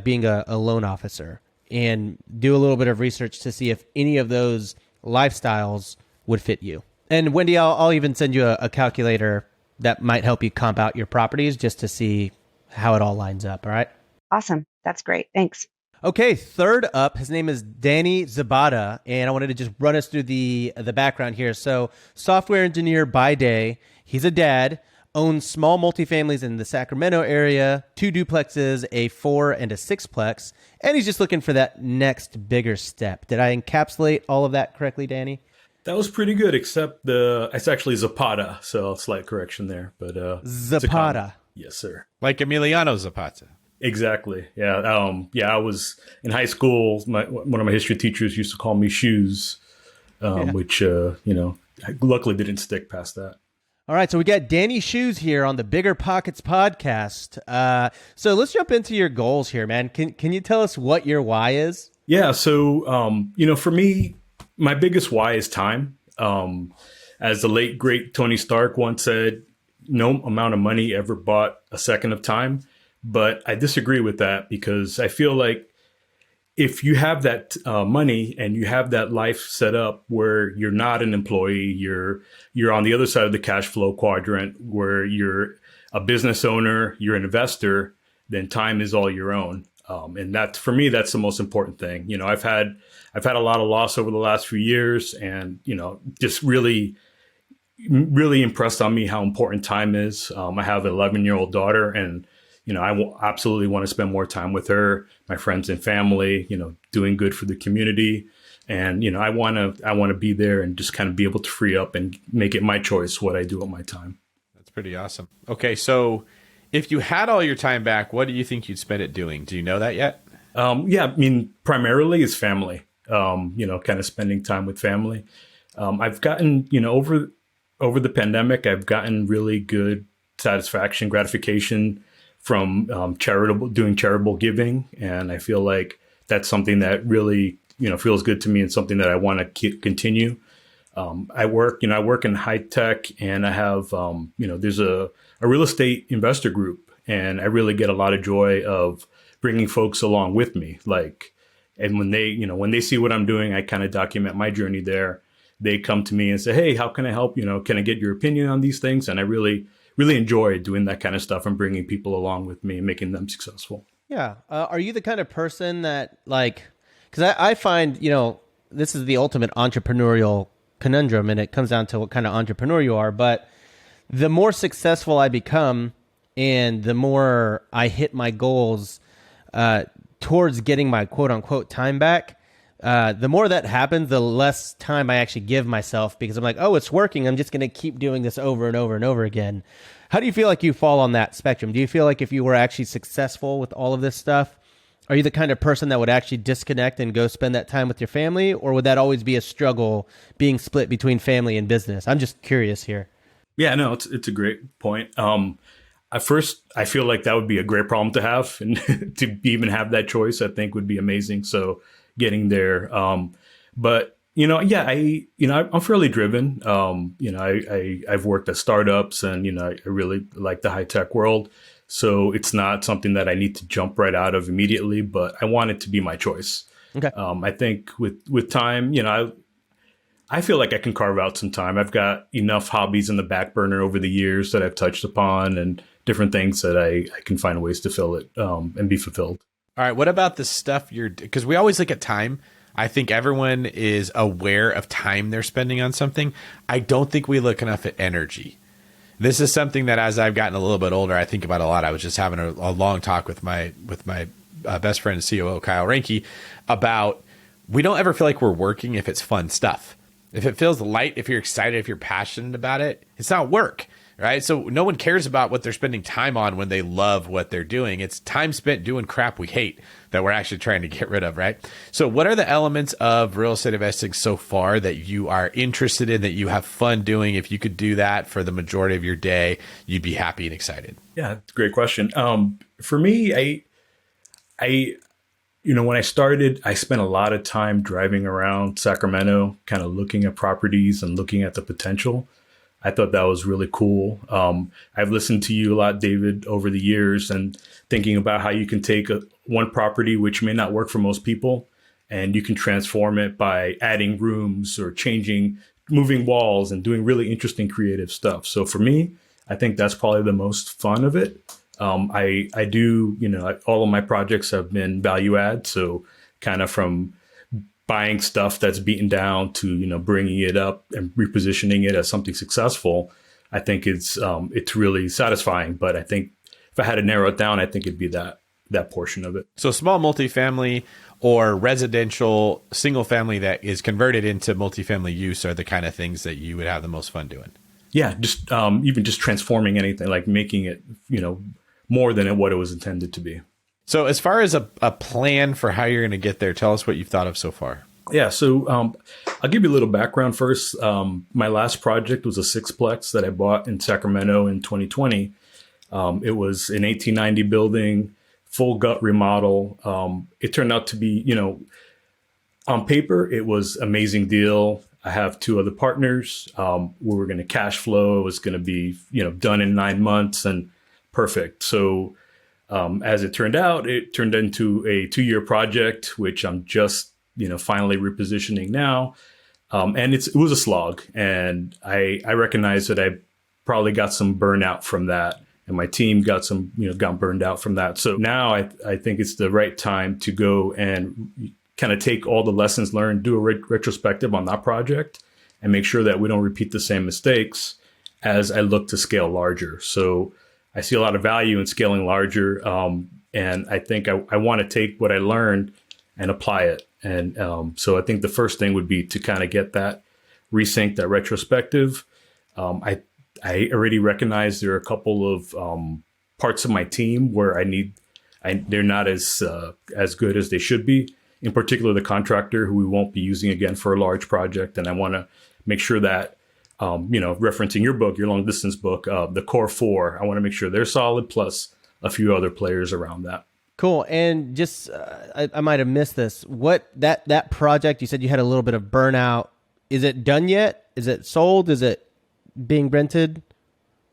S2: being a loan officer, and do a little bit of research to see if any of those lifestyles would fit you. And Wendy, I'll even send you a calculator that might help you comp out your properties just to see how it all lines up. All right.
S4: Awesome. That's great. Thanks.
S2: Okay. Third up, his name is Danny Zabata, and I wanted to just run us through the background here. So, software engineer by day, he's a dad. owns small multifamilies in the Sacramento area, 2 duplexes, a 4 and a 6-plex, and he's just looking for that next bigger step. Did I encapsulate all of that correctly, Danny?
S5: That was pretty good, except it's actually Zapata, so slight correction there. But
S2: Zapata.
S5: Yes, sir.
S1: Like Emiliano Zapata.
S5: Exactly. Yeah. I was in high school. One of my history teachers used to call me Shoes, which luckily didn't stick past that.
S2: All right, so we got Danny Shoes here on the BiggerPockets podcast. So let's jump into your goals here, man. Can you tell us what your why is?
S5: Yeah. So for me, my biggest why is time. As the late great Tony Stark once said, no amount of money ever bought a second of time. But I disagree with that because I feel like if you have that money and you have that life set up where you're not an employee, you're on the other side of the cash flow quadrant where you're a business owner, you're an investor, then time is all your own. And that, for me, that's the most important thing. I've had a lot of loss over the last few years, and just really impressed on me how important time is. I have an 11-year-old daughter, and I absolutely want to spend more time with her, my friends and family, doing good for the community. And, I want to be there and just kind of be able to free up and make it my choice what I do with my time.
S1: That's pretty awesome. Okay. So if you had all your time back, what do you think you'd spend it doing? Do you know that yet?
S5: Primarily is family, kind of spending time with family. I've gotten, over the pandemic, I've gotten really good gratification from doing charitable giving. And I feel like that's something that really, feels good to me and something that I want to continue. I work in high tech, and I have, there's a real estate investor group, and I really get a lot of joy of bringing folks along with me. And when they see what I'm doing, I kind of document my journey there. They come to me and say, hey, how can I help? Can I get your opinion on these things? And I really enjoy doing that kind of stuff and bringing people along with me and making them successful.
S2: Yeah. Are you the kind of person that because I find, this is the ultimate entrepreneurial conundrum, and it comes down to what kind of entrepreneur you are. But the more successful I become and the more I hit my goals towards getting my quote unquote time back, the more that happens, the less time I actually give myself, because I'm like, oh, it's working. I'm just going to keep doing this over and over and over again. How do you feel like you fall on that spectrum? Do you feel like if you were actually successful with all of this stuff, are you the kind of person that would actually disconnect and go spend that time with your family? Or would that always be a struggle being split between family and business? I'm just curious here.
S5: Yeah, no, it's a great point. At first, I feel like that would be a great problem to have, and to even have that choice, I think would be amazing. So getting there. But, I'm fairly driven. I've worked at startups, and, I really like the high tech world. So it's not something that I need to jump right out of immediately, but I want it to be my choice.
S2: Okay.
S5: I think with time, I feel like I can carve out some time. I've got enough hobbies in the back burner over the years that I've touched upon, and different things that I can find ways to fill it and be fulfilled.
S1: All right. What about the stuff because we always look at time. I think everyone is aware of time they're spending on something. I don't think we look enough at energy. This is something that as I've gotten a little bit older, I think about a lot. I was just having a long talk with my best friend and COO, Kyle Ranke, about we don't ever feel like we're working if it's fun stuff. If it feels light, if you're excited, if you're passionate about it, it's not work, right? So no one cares about what they're spending time on when they love what they're doing. It's time spent doing crap we hate that we're actually trying to get rid of, right? So what are the elements of real estate investing so far that you are interested in, that you have fun doing? If you could do that for the majority of your day, you'd be happy and excited.
S5: Yeah, it's a great question. For me, when I started, I spent a lot of time driving around Sacramento, kind of looking at properties and looking at the potential. I thought that was really cool. I've listened to you a lot, David, over the years, and thinking about how you can take one property, which may not work for most people, and you can transform it by adding rooms or moving walls and doing really interesting creative stuff. So for me, I think that's probably the most fun of it. I do, all of my projects have been value add. So kind of from buying stuff that's beaten down to, bringing it up and repositioning it as something successful. I think it's really satisfying. But I think if I had to narrow it down, I think it'd be that portion of it.
S1: So small multifamily or residential single family that is converted into multifamily use are the kind of things that you would have the most fun doing.
S5: Yeah, just even just transforming anything, like making it, more than what it was intended to be.
S1: So as far as a plan for how you're going to get there, tell us what you've thought of so far.
S5: Yeah, so I'll give you a little background first. My last project was a sixplex that I bought in Sacramento in 2020. It was an 1890 building, full gut remodel. It turned out to be, on paper, it was an amazing deal. I have two other partners. We were going to cash flow. It was going to be, done in 9 months and perfect. So as it turned out, it turned into a 2-year project, which I'm just, finally repositioning now. And it was a slog. And I recognize that I probably got some burnout from that. And my team got got burned out from that. So now I think it's the right time to go and kind of take all the lessons learned, do a retrospective on that project, and make sure that we don't repeat the same mistakes as I look to scale larger. So I see a lot of value in scaling larger. And I think I want to take what I learned and apply it. And so I think the first thing would be to kind of get that resync, that retrospective. I already recognize there are a couple of parts of my team where they're not as good as they should be. In particular, the contractor who we won't be using again for a large project. And I want to make sure that, referencing your book, your long distance book, the core 4, I want to make sure they're solid, plus a few other players around that.
S2: Cool. And just, I might have missed this. What that project, you said you had a little bit of burnout. Is it done yet? Is it sold? Is it being rented?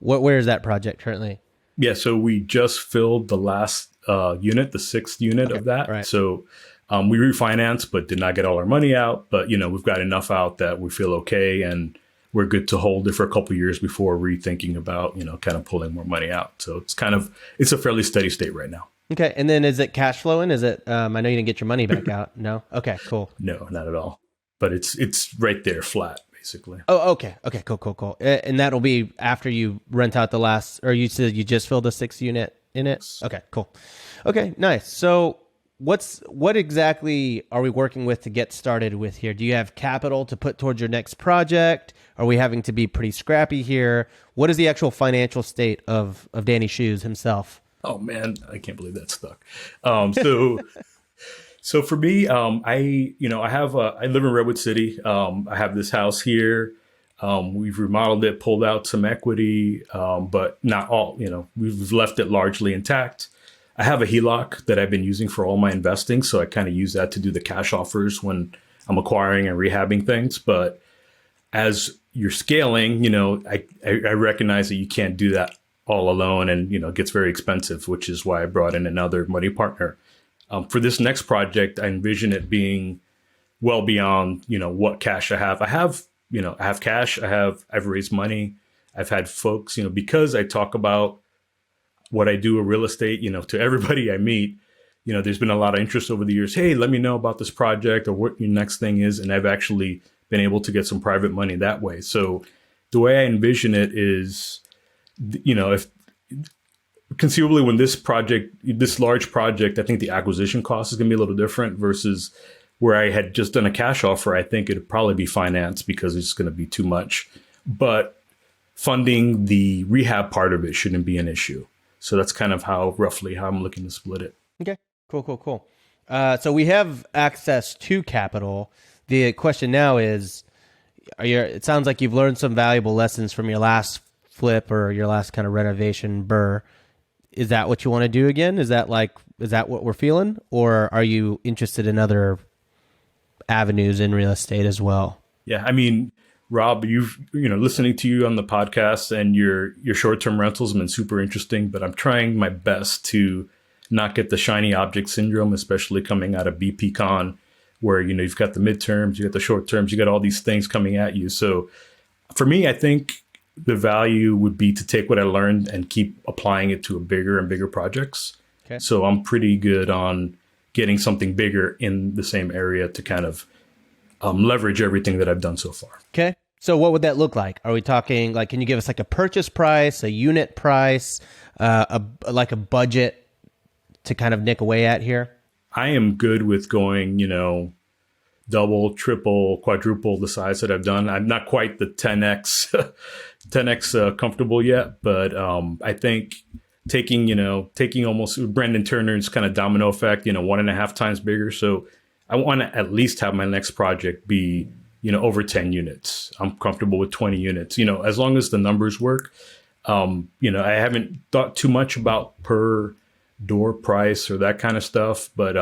S2: Where is that project currently?
S5: Yeah. So we just filled the last unit, the 6th unit of that.
S2: Right.
S5: So we refinanced, but did not get all our money out. But, we've got enough out that we feel okay. And we're good to hold it for a couple of years before rethinking about, kind of pulling more money out. So it's a fairly steady state right now.
S2: Okay. And then is it cash flowing? Is it, I know you didn't get your money back out. No. Okay, cool.
S5: No, not at all. But it's right there flat, basically.
S2: Oh, okay. Okay, cool. And that'll be after you rent out the last, or you said you just filled a 6th unit in it? Okay, cool. Okay, nice. So what exactly are we working with to get started with here? Do you have capital to put towards your next project? Are we having to be pretty scrappy here? What is the actual financial state of Danny Shoes himself?
S5: Oh man, I can't believe that stuck. So for me, I live in Redwood City. I have this house here. We've remodeled it, pulled out some equity, but not all. We've left it largely intact. I have a HELOC that I've been using for all my investing, so I kind of use that to do the cash offers when I'm acquiring and rehabbing things. But as you're scaling, I recognize that you can't do that all alone, and it gets very expensive, which is why I brought in another money partner. For this next project, I envision it being well beyond what cash I have. I have cash. I've raised money. I've had folks, because I talk about what I do with real estate, to everybody I meet, there's been a lot of interest over the years. Hey, let me know about this project or what your next thing is. And I've actually been able to get some private money that way. So the way I envision it is, if conceivably when this large project, I think the acquisition cost is going to be a little different versus where I had just done a cash offer. I think it'd probably be financed because it's going to be too much, but funding the rehab part of it shouldn't be an issue. So that's kind of roughly how I'm looking to split it.
S2: Okay, cool. So we have access to capital. The question now is, it sounds like you've learned some valuable lessons from your last flip or your last kind of renovation burr. Is that what you want to do again? Is that what we're feeling? Or are you interested in other avenues in real estate as well?
S5: Yeah. I mean, Rob, listening to you on the podcast and your short-term rentals have been super interesting, but I'm trying my best to not get the shiny object syndrome, especially coming out of BPCon, where, you've got the midterms, you got the short terms, you got all these things coming at you. So for me, I think the value would be to take what I learned and keep applying it to a bigger and bigger projects. Okay. So I'm pretty good on getting something bigger in the same area to kind of leverage everything that I've done so far.
S2: Okay. So what would that look like? Are we talking like, can you give us like a purchase price, a unit price, like a budget to kind of nick away at here?
S5: I am good with going, double, triple, quadruple the size that I've done. I'm not quite the 10x, 10x comfortable yet, but I think taking almost Brandon Turner's kind of domino effect, 1.5 times bigger. So I want to at least have my next project be, over 10 units. I'm comfortable with 20 units, as long as the numbers work. I haven't thought too much about per door price or that kind of stuff, but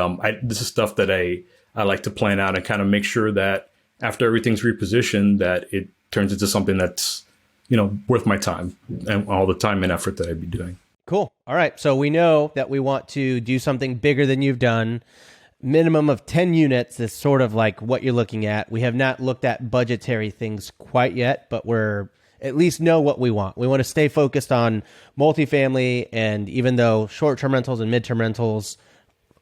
S5: this is stuff that I like to plan out and kind of make sure that after everything's repositioned, that it turns into something that's, worth my time and all the time and effort that I'd be doing.
S2: Cool. All right. So we know that we want to do something bigger than you've done. Minimum of 10 units is sort of like what you're looking at. We have not looked at budgetary things quite yet, but we're at least know what we want. We want to stay focused on multifamily, and even though short-term rentals and mid-term rentals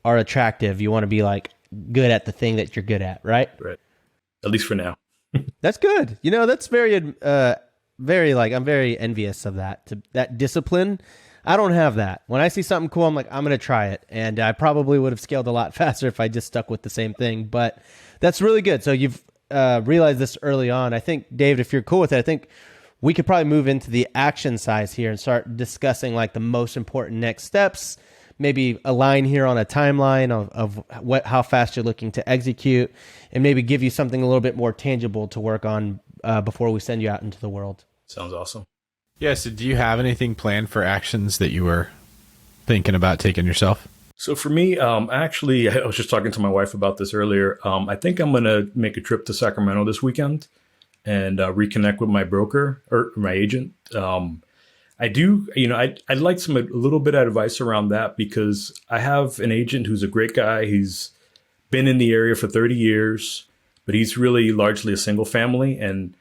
S2: are attractive, you want to be like good at the thing that you're good at, right?
S5: Right. At least for now.
S2: That's good. That's very, very like, I'm very envious of that discipline. I don't have that. When I see something cool, I'm like, I'm going to try it. And I probably would have scaled a lot faster if I just stuck with the same thing. But that's really good. So you've realized this early on. I think, David, if you're cool with it, I think we could probably move into the action size here and start discussing like the most important next steps, maybe align here on a timeline of how fast you're looking to execute, and maybe give you something a little bit more tangible to work on before we send you out into the world.
S5: Sounds awesome.
S1: Yeah, so do you have anything planned for actions that you were thinking about taking yourself?
S5: So for me, actually, I was just talking to my wife about this earlier. I think I'm going to make a trip to Sacramento this weekend and reconnect with my broker or my agent. I do, I'd like a little bit of advice around that, because I have an agent who's a great guy. He's been in the area for 30 years, but he's really largely a single family. And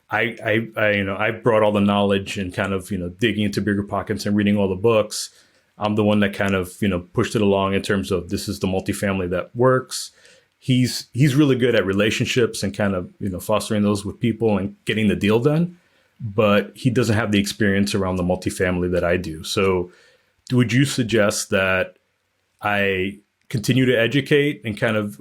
S5: I brought all the knowledge and kind of, digging into BiggerPockets and reading all the books. I'm the one that kind of, pushed it along in terms of this is the multifamily that works. He's really good at relationships and kind of, fostering those with people and getting the deal done, but he doesn't have the experience around the multifamily that I do. So would you suggest that I continue to educate and kind of,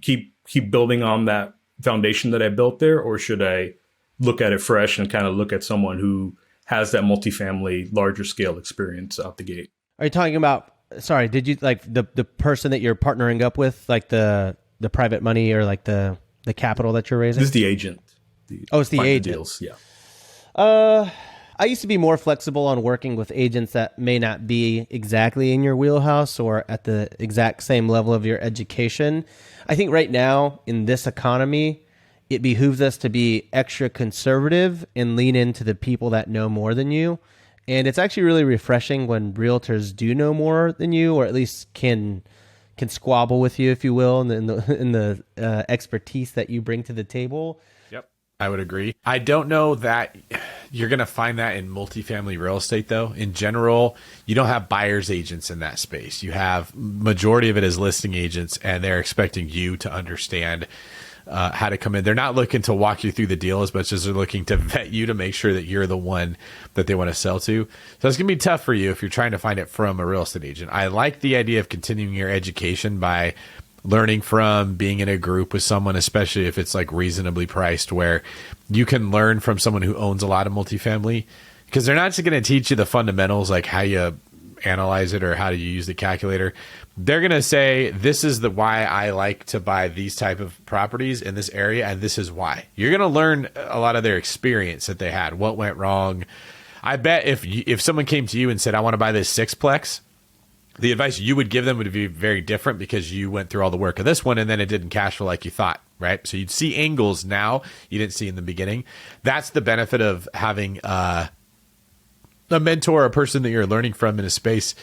S5: keep building on that foundation that I built there, or should I look at it fresh and kind of look at someone who has that multifamily larger scale experience out the gate?
S2: Are you talking about, sorry, did you like the person that you're partnering up with, like the private money or like the capital that you're raising?
S5: This is the agent.
S2: It's the agent.
S5: Deals. Yeah.
S2: I used to be more flexible on working with agents that may not be exactly in your wheelhouse or at the exact same level of your education. I think right now in this economy, it behooves us to be extra conservative and lean into the people that know more than you. And it's actually really refreshing when realtors do know more than you, or at least can squabble with you, if you will, in the expertise that you bring to the table.
S1: I would agree. I don't know that you're going to find that in multifamily real estate, though. In general, you don't have buyer's agents in that space. You have majority of it as listing agents, and they're expecting you to understand how to come in. They're not looking to walk you through the deal as much as they're looking to vet you to make sure that you're the one that they want to sell to. So it's going to be tough for you if you're trying to find it from a real estate agent. I like the idea of continuing your education by learning from being in a group with someone, especially if it's like reasonably priced, where you can learn from someone who owns a lot of multifamily, because they're not just going to teach you the fundamentals, like how you analyze it or how do you use the calculator. They're going to say, this is the why I like to buy these type of properties in this area, and this is why. You're going to learn a lot of their experience that they had, what went wrong. I bet if someone came to you and said, I want to buy this sixplex, the advice you would give them would be very different, because you went through all the work of this one and then it didn't cash flow like you thought, right? So you'd see angles now you didn't see in the beginning. That's the benefit of having a mentor, a person that you're learning from in a space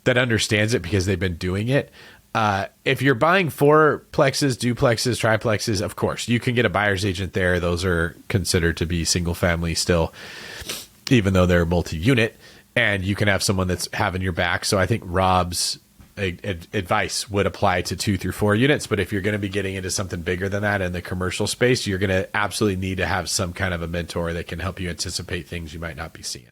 S1: that understands it because they've been doing it. If you're buying fourplexes, duplexes, triplexes, of course, you can get a buyer's agent there. Those are considered to be single family still, even though they're multi-unit. And you can have someone that's having your back. So I think Rob's advice would apply to 2 through 4 units. But if you're going to be getting into something bigger than that in the commercial space, you're going to absolutely need to have some kind of a mentor that can help you anticipate things you might not be seeing.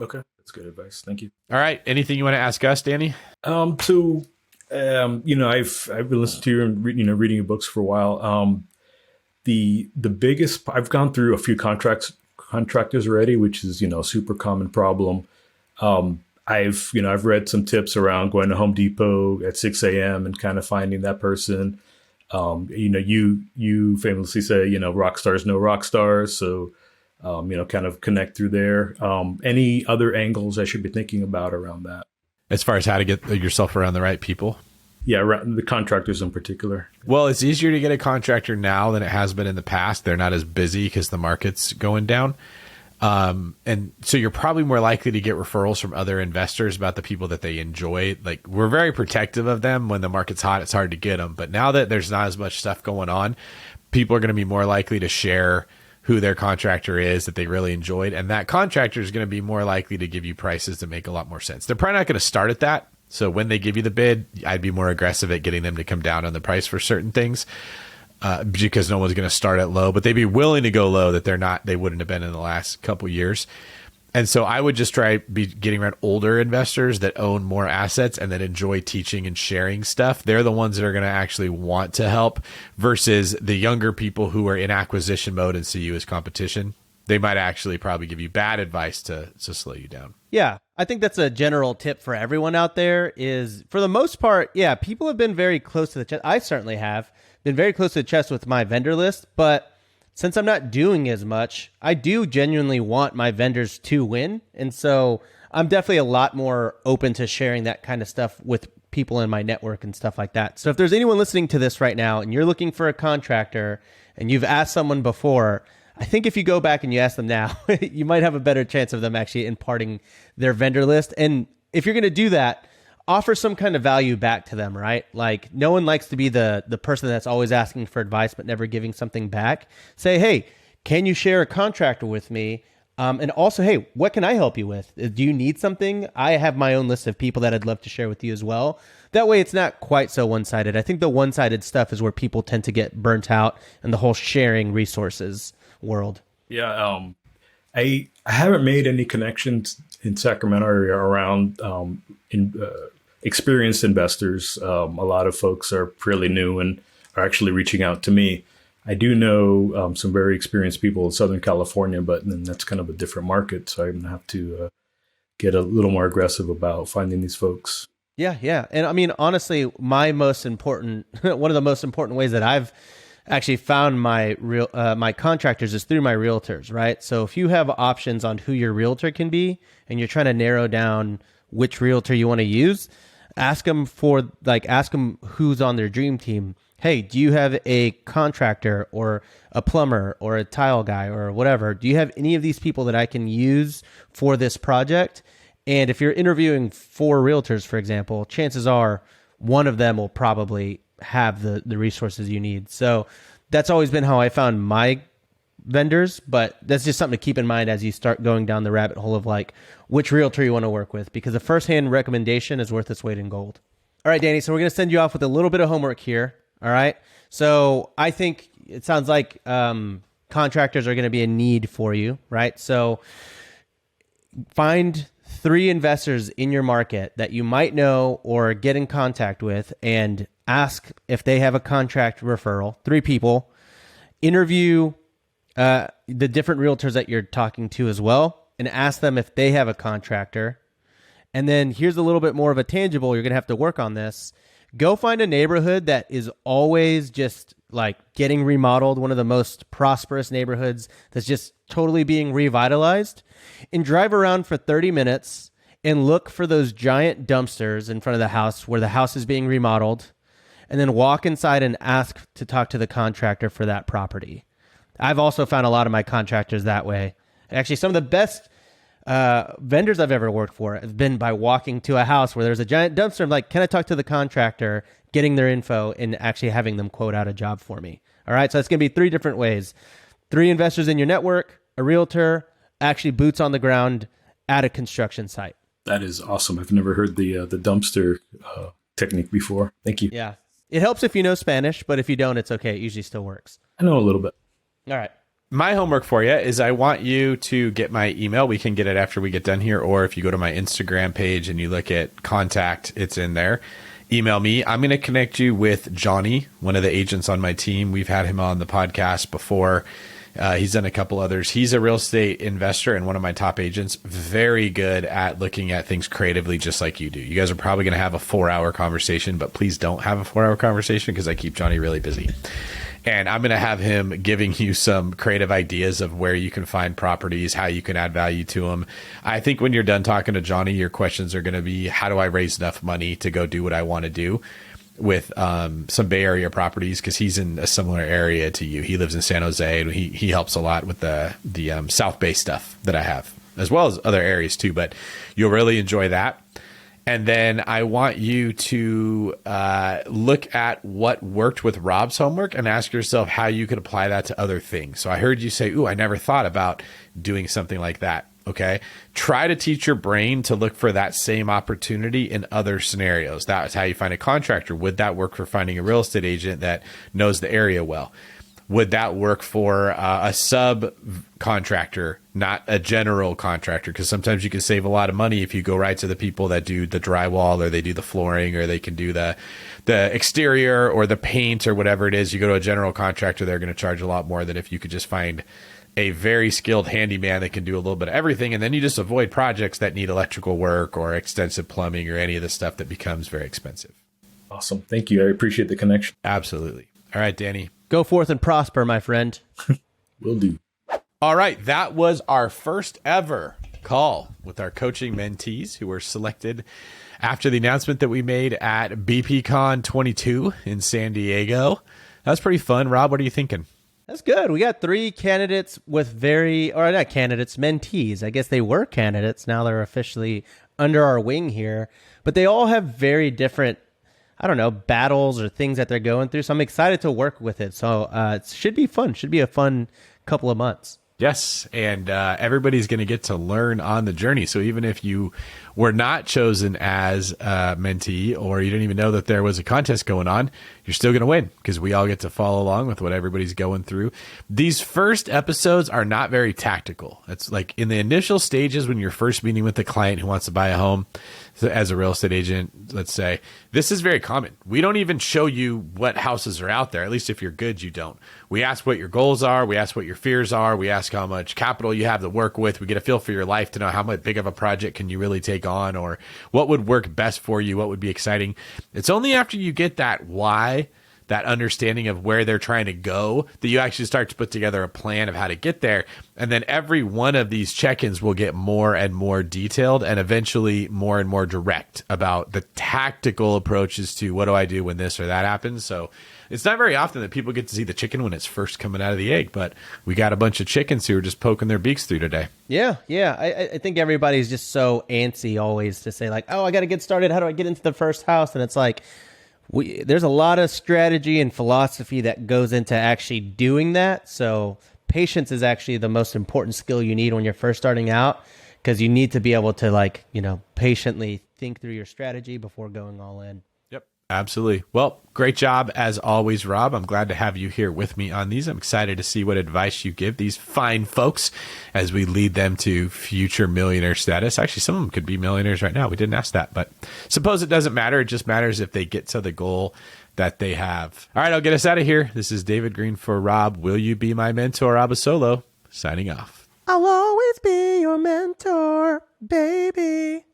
S5: Okay. That's good advice. Thank you.
S1: All right. Anything you want to ask us, Danny?
S5: I've been listening to you and reading your books for a while. The biggest, I've gone through a few contractors already, which is, super common problem. I've read some tips around going to Home Depot at 6 a.m. and kind of finding that person. You famously say, rock stars know rock stars. So, kind of connect through there. Any other angles I should be thinking about around that?
S1: As far as how to get yourself around the right people?
S5: Yeah, around the contractors in particular.
S1: Well, it's easier to get a contractor now than it has been in the past. They're not as busy because the market's going down. And so you're probably more likely to get referrals from other investors about the people that they enjoy. Like, we're very protective of them. When the market's hot, it's hard to get them. But now that there's not as much stuff going on, people are going to be more likely to share who their contractor is that they really enjoyed. And that contractor is going to be more likely to give you prices that make a lot more sense. They're probably not going to start at that. So when they give you the bid, I'd be more aggressive at getting them to come down on the price for certain things, because no one's going to start at low, but they'd be willing to go low that they wouldn't have been in the last couple years. And so I would just try be getting around older investors that own more assets and that enjoy teaching and sharing stuff. They're the ones that are going to actually want to help versus the younger people who are in acquisition mode and see you as competition. They might actually probably give you bad advice to slow you down.
S2: Yeah, I think that's a general tip for everyone out there is, for the most part, yeah, people have been very close to the chest. I certainly have been very close to the chest with my vendor list, but since I'm not doing as much, I do genuinely want my vendors to win. And so I'm definitely a lot more open to sharing that kind of stuff with people in my network and stuff like that. So if there's anyone listening to this right now and you're looking for a contractor and you've asked someone before, I think if you go back and you ask them now, you might have a better chance of them actually imparting their vendor list. And if you're going to do that, offer some kind of value back to them, right? Like, no one likes to be the person that's always asking for advice but never giving something back. Say, hey, can you share a contractor with me? And also, hey, what can I help you with? Do you need something? I have my own list of people that I'd love to share with you as well. That way it's not quite so one-sided. I think the one-sided stuff is where people tend to get burnt out in the whole sharing resources world.
S5: Yeah, I haven't made any connections in Sacramento area around experienced investors. A lot of folks are fairly new and are actually reaching out to me. I do know some very experienced people in Southern California, but then that's kind of a different market. So I'm going to have to get a little more aggressive about finding these folks.
S2: Yeah. And I mean, honestly, one of the most important ways that I've actually found my contractors is through my realtors, right? So if you have options on who your realtor can be and you're trying to narrow down which realtor you want to use, ask them who's on their dream team. Hey, do you have a contractor or a plumber or a tile guy or whatever? Do you have any of these people that I can use for this project? And if you're interviewing 4 realtors, for example, chances are one of them will probably have the resources you need. So that's always been how I found my vendors, but that's just something to keep in mind as you start going down the rabbit hole of like which realtor you want to work with, because a firsthand recommendation is worth its weight in gold. All right, Danny, so we're going to send you off with a little bit of homework here. All right. So I think it sounds like contractors are going to be a need for you, right? So find 3 investors in your market that you might know or get in contact with and ask if they have a contract referral. 3 people. Interview the different realtors that you're talking to as well and ask them if they have a contractor. And then here's a little bit more of a tangible. You're going to have to work on this. Go find a neighborhood that is always just like getting remodeled, one of the most prosperous neighborhoods that's just totally being revitalized, and drive around for 30 minutes and look for those giant dumpsters in front of the house where the house is being remodeled, and then walk inside and ask to talk to the contractor for that property. I've also found a lot of my contractors that way. Actually, some of the best vendors I've ever worked for have been by walking to a house where there's a giant dumpster. I'm like, can I talk to the contractor, getting their info and actually having them quote out a job for me. All right. So it's going to be 3 different ways. 3 investors in your network, a realtor, actually boots on the ground at a construction site.
S5: That is awesome. I've never heard the dumpster technique before. Thank you.
S2: Yeah. It helps if you know Spanish, but if you don't, it's okay. It usually still works.
S5: I know a little bit.
S2: All right.
S1: My homework for you is I want you to get my email. We can get it after we get done here, or if you go to my Instagram page and you look at contact, it's in there. Email me. I'm going to connect you with Johnny, one of the agents on my team. We've had him on the podcast before. He's done a couple others. He's a real estate investor and one of my top agents. Very good at looking at things creatively, just like you do. You guys are probably going to have a 4-hour conversation, but please don't have a 4-hour conversation because I keep Johnny really busy. And I'm going to have him giving you some creative ideas of where you can find properties, how you can add value to them. I think when you're done talking to Johnny, your questions are going to be, how do I raise enough money to go do what I want to do with some Bay Area properties? Because he's in a similar area to you. He lives in San Jose, and he helps a lot with the South Bay stuff that I have, as well as other areas too. But you'll really enjoy that. And then I want you to look at what worked with Rob's homework and ask yourself how you could apply that to other things. So I heard you say, ooh, I never thought about doing something like that. Okay. Try to teach your brain to look for that same opportunity in other scenarios. That's how you find a contractor. Would that work for finding a real estate agent that knows the area well? Would that work for a subcontractor, not a general contractor? Because sometimes you can save a lot of money if you go right to the people that do the drywall, or they do the flooring, or they can do the exterior or the paint or whatever it is. You go to a general contractor, they're going to charge a lot more than if you could just find a very skilled handyman that can do a little bit of everything. And then you just avoid projects that need electrical work or extensive plumbing or any of the stuff that becomes very expensive.
S5: Awesome. Thank you. I appreciate the connection.
S1: Absolutely. All right, Danny.
S2: Go forth and prosper, my friend.
S5: Will do.
S1: All right. That was our first ever call with our coaching mentees who were selected after the announcement that we made at BPCon 22 in San Diego. That was pretty fun. Rob, what are you thinking?
S2: That's good. We got 3 candidates with not candidates, mentees. I guess they were candidates. Now they're officially under our wing here. But they all have very different, I don't know, battles or things that they're going through. So I'm excited to work with it. So it should be fun. Should be a fun couple of months.
S1: Yes, and everybody's going to get to learn on the journey. So even if you were not chosen as a mentee, or you didn't even know that there was a contest going on, you're still going to win because we all get to follow along with what everybody's going through. These first episodes are not very tactical. It's like in the initial stages when you're first meeting with a client who wants to buy a home. So as a real estate agent, let's say, this is very common. We don't even show you what houses are out there. At least if you're good, you don't. We ask what your goals are. We ask what your fears are. We ask how much capital you have to work with. We get a feel for your life to know how much big of a project can you really take on, or what would work best for you, what would be exciting. It's only after you get that why, that understanding of where they're trying to go, that you actually start to put together a plan of how to get there. And then every one of these check-ins will get more and more detailed and eventually more and more direct about the tactical approaches to what do I do when this or that happens. So it's not very often that people get to see the chicken when it's first coming out of the egg, but we got a bunch of chickens who are just poking their beaks through today.
S2: Yeah. I think everybody's just so antsy always to say like, oh, I got to get started. How do I get into the first house? And it's like, there's a lot of strategy and philosophy that goes into actually doing that. So patience is actually the most important skill you need when you're first starting out, because you need to be able to patiently think through your strategy before going all in.
S1: Yep, absolutely. Well, great job as always, Rob. I'm glad to have you here with me on these. I'm excited to see what advice you give these fine folks as we lead them to future millionaire status. Actually, some of them could be millionaires right now. We didn't ask that, but suppose it doesn't matter. It just matters if they get to the goal that they have. All right, I'll get us out of here. This is David Greene for Rob. Will you be my mentor, Abasolo? Signing off.
S2: I'll always be your mentor, baby.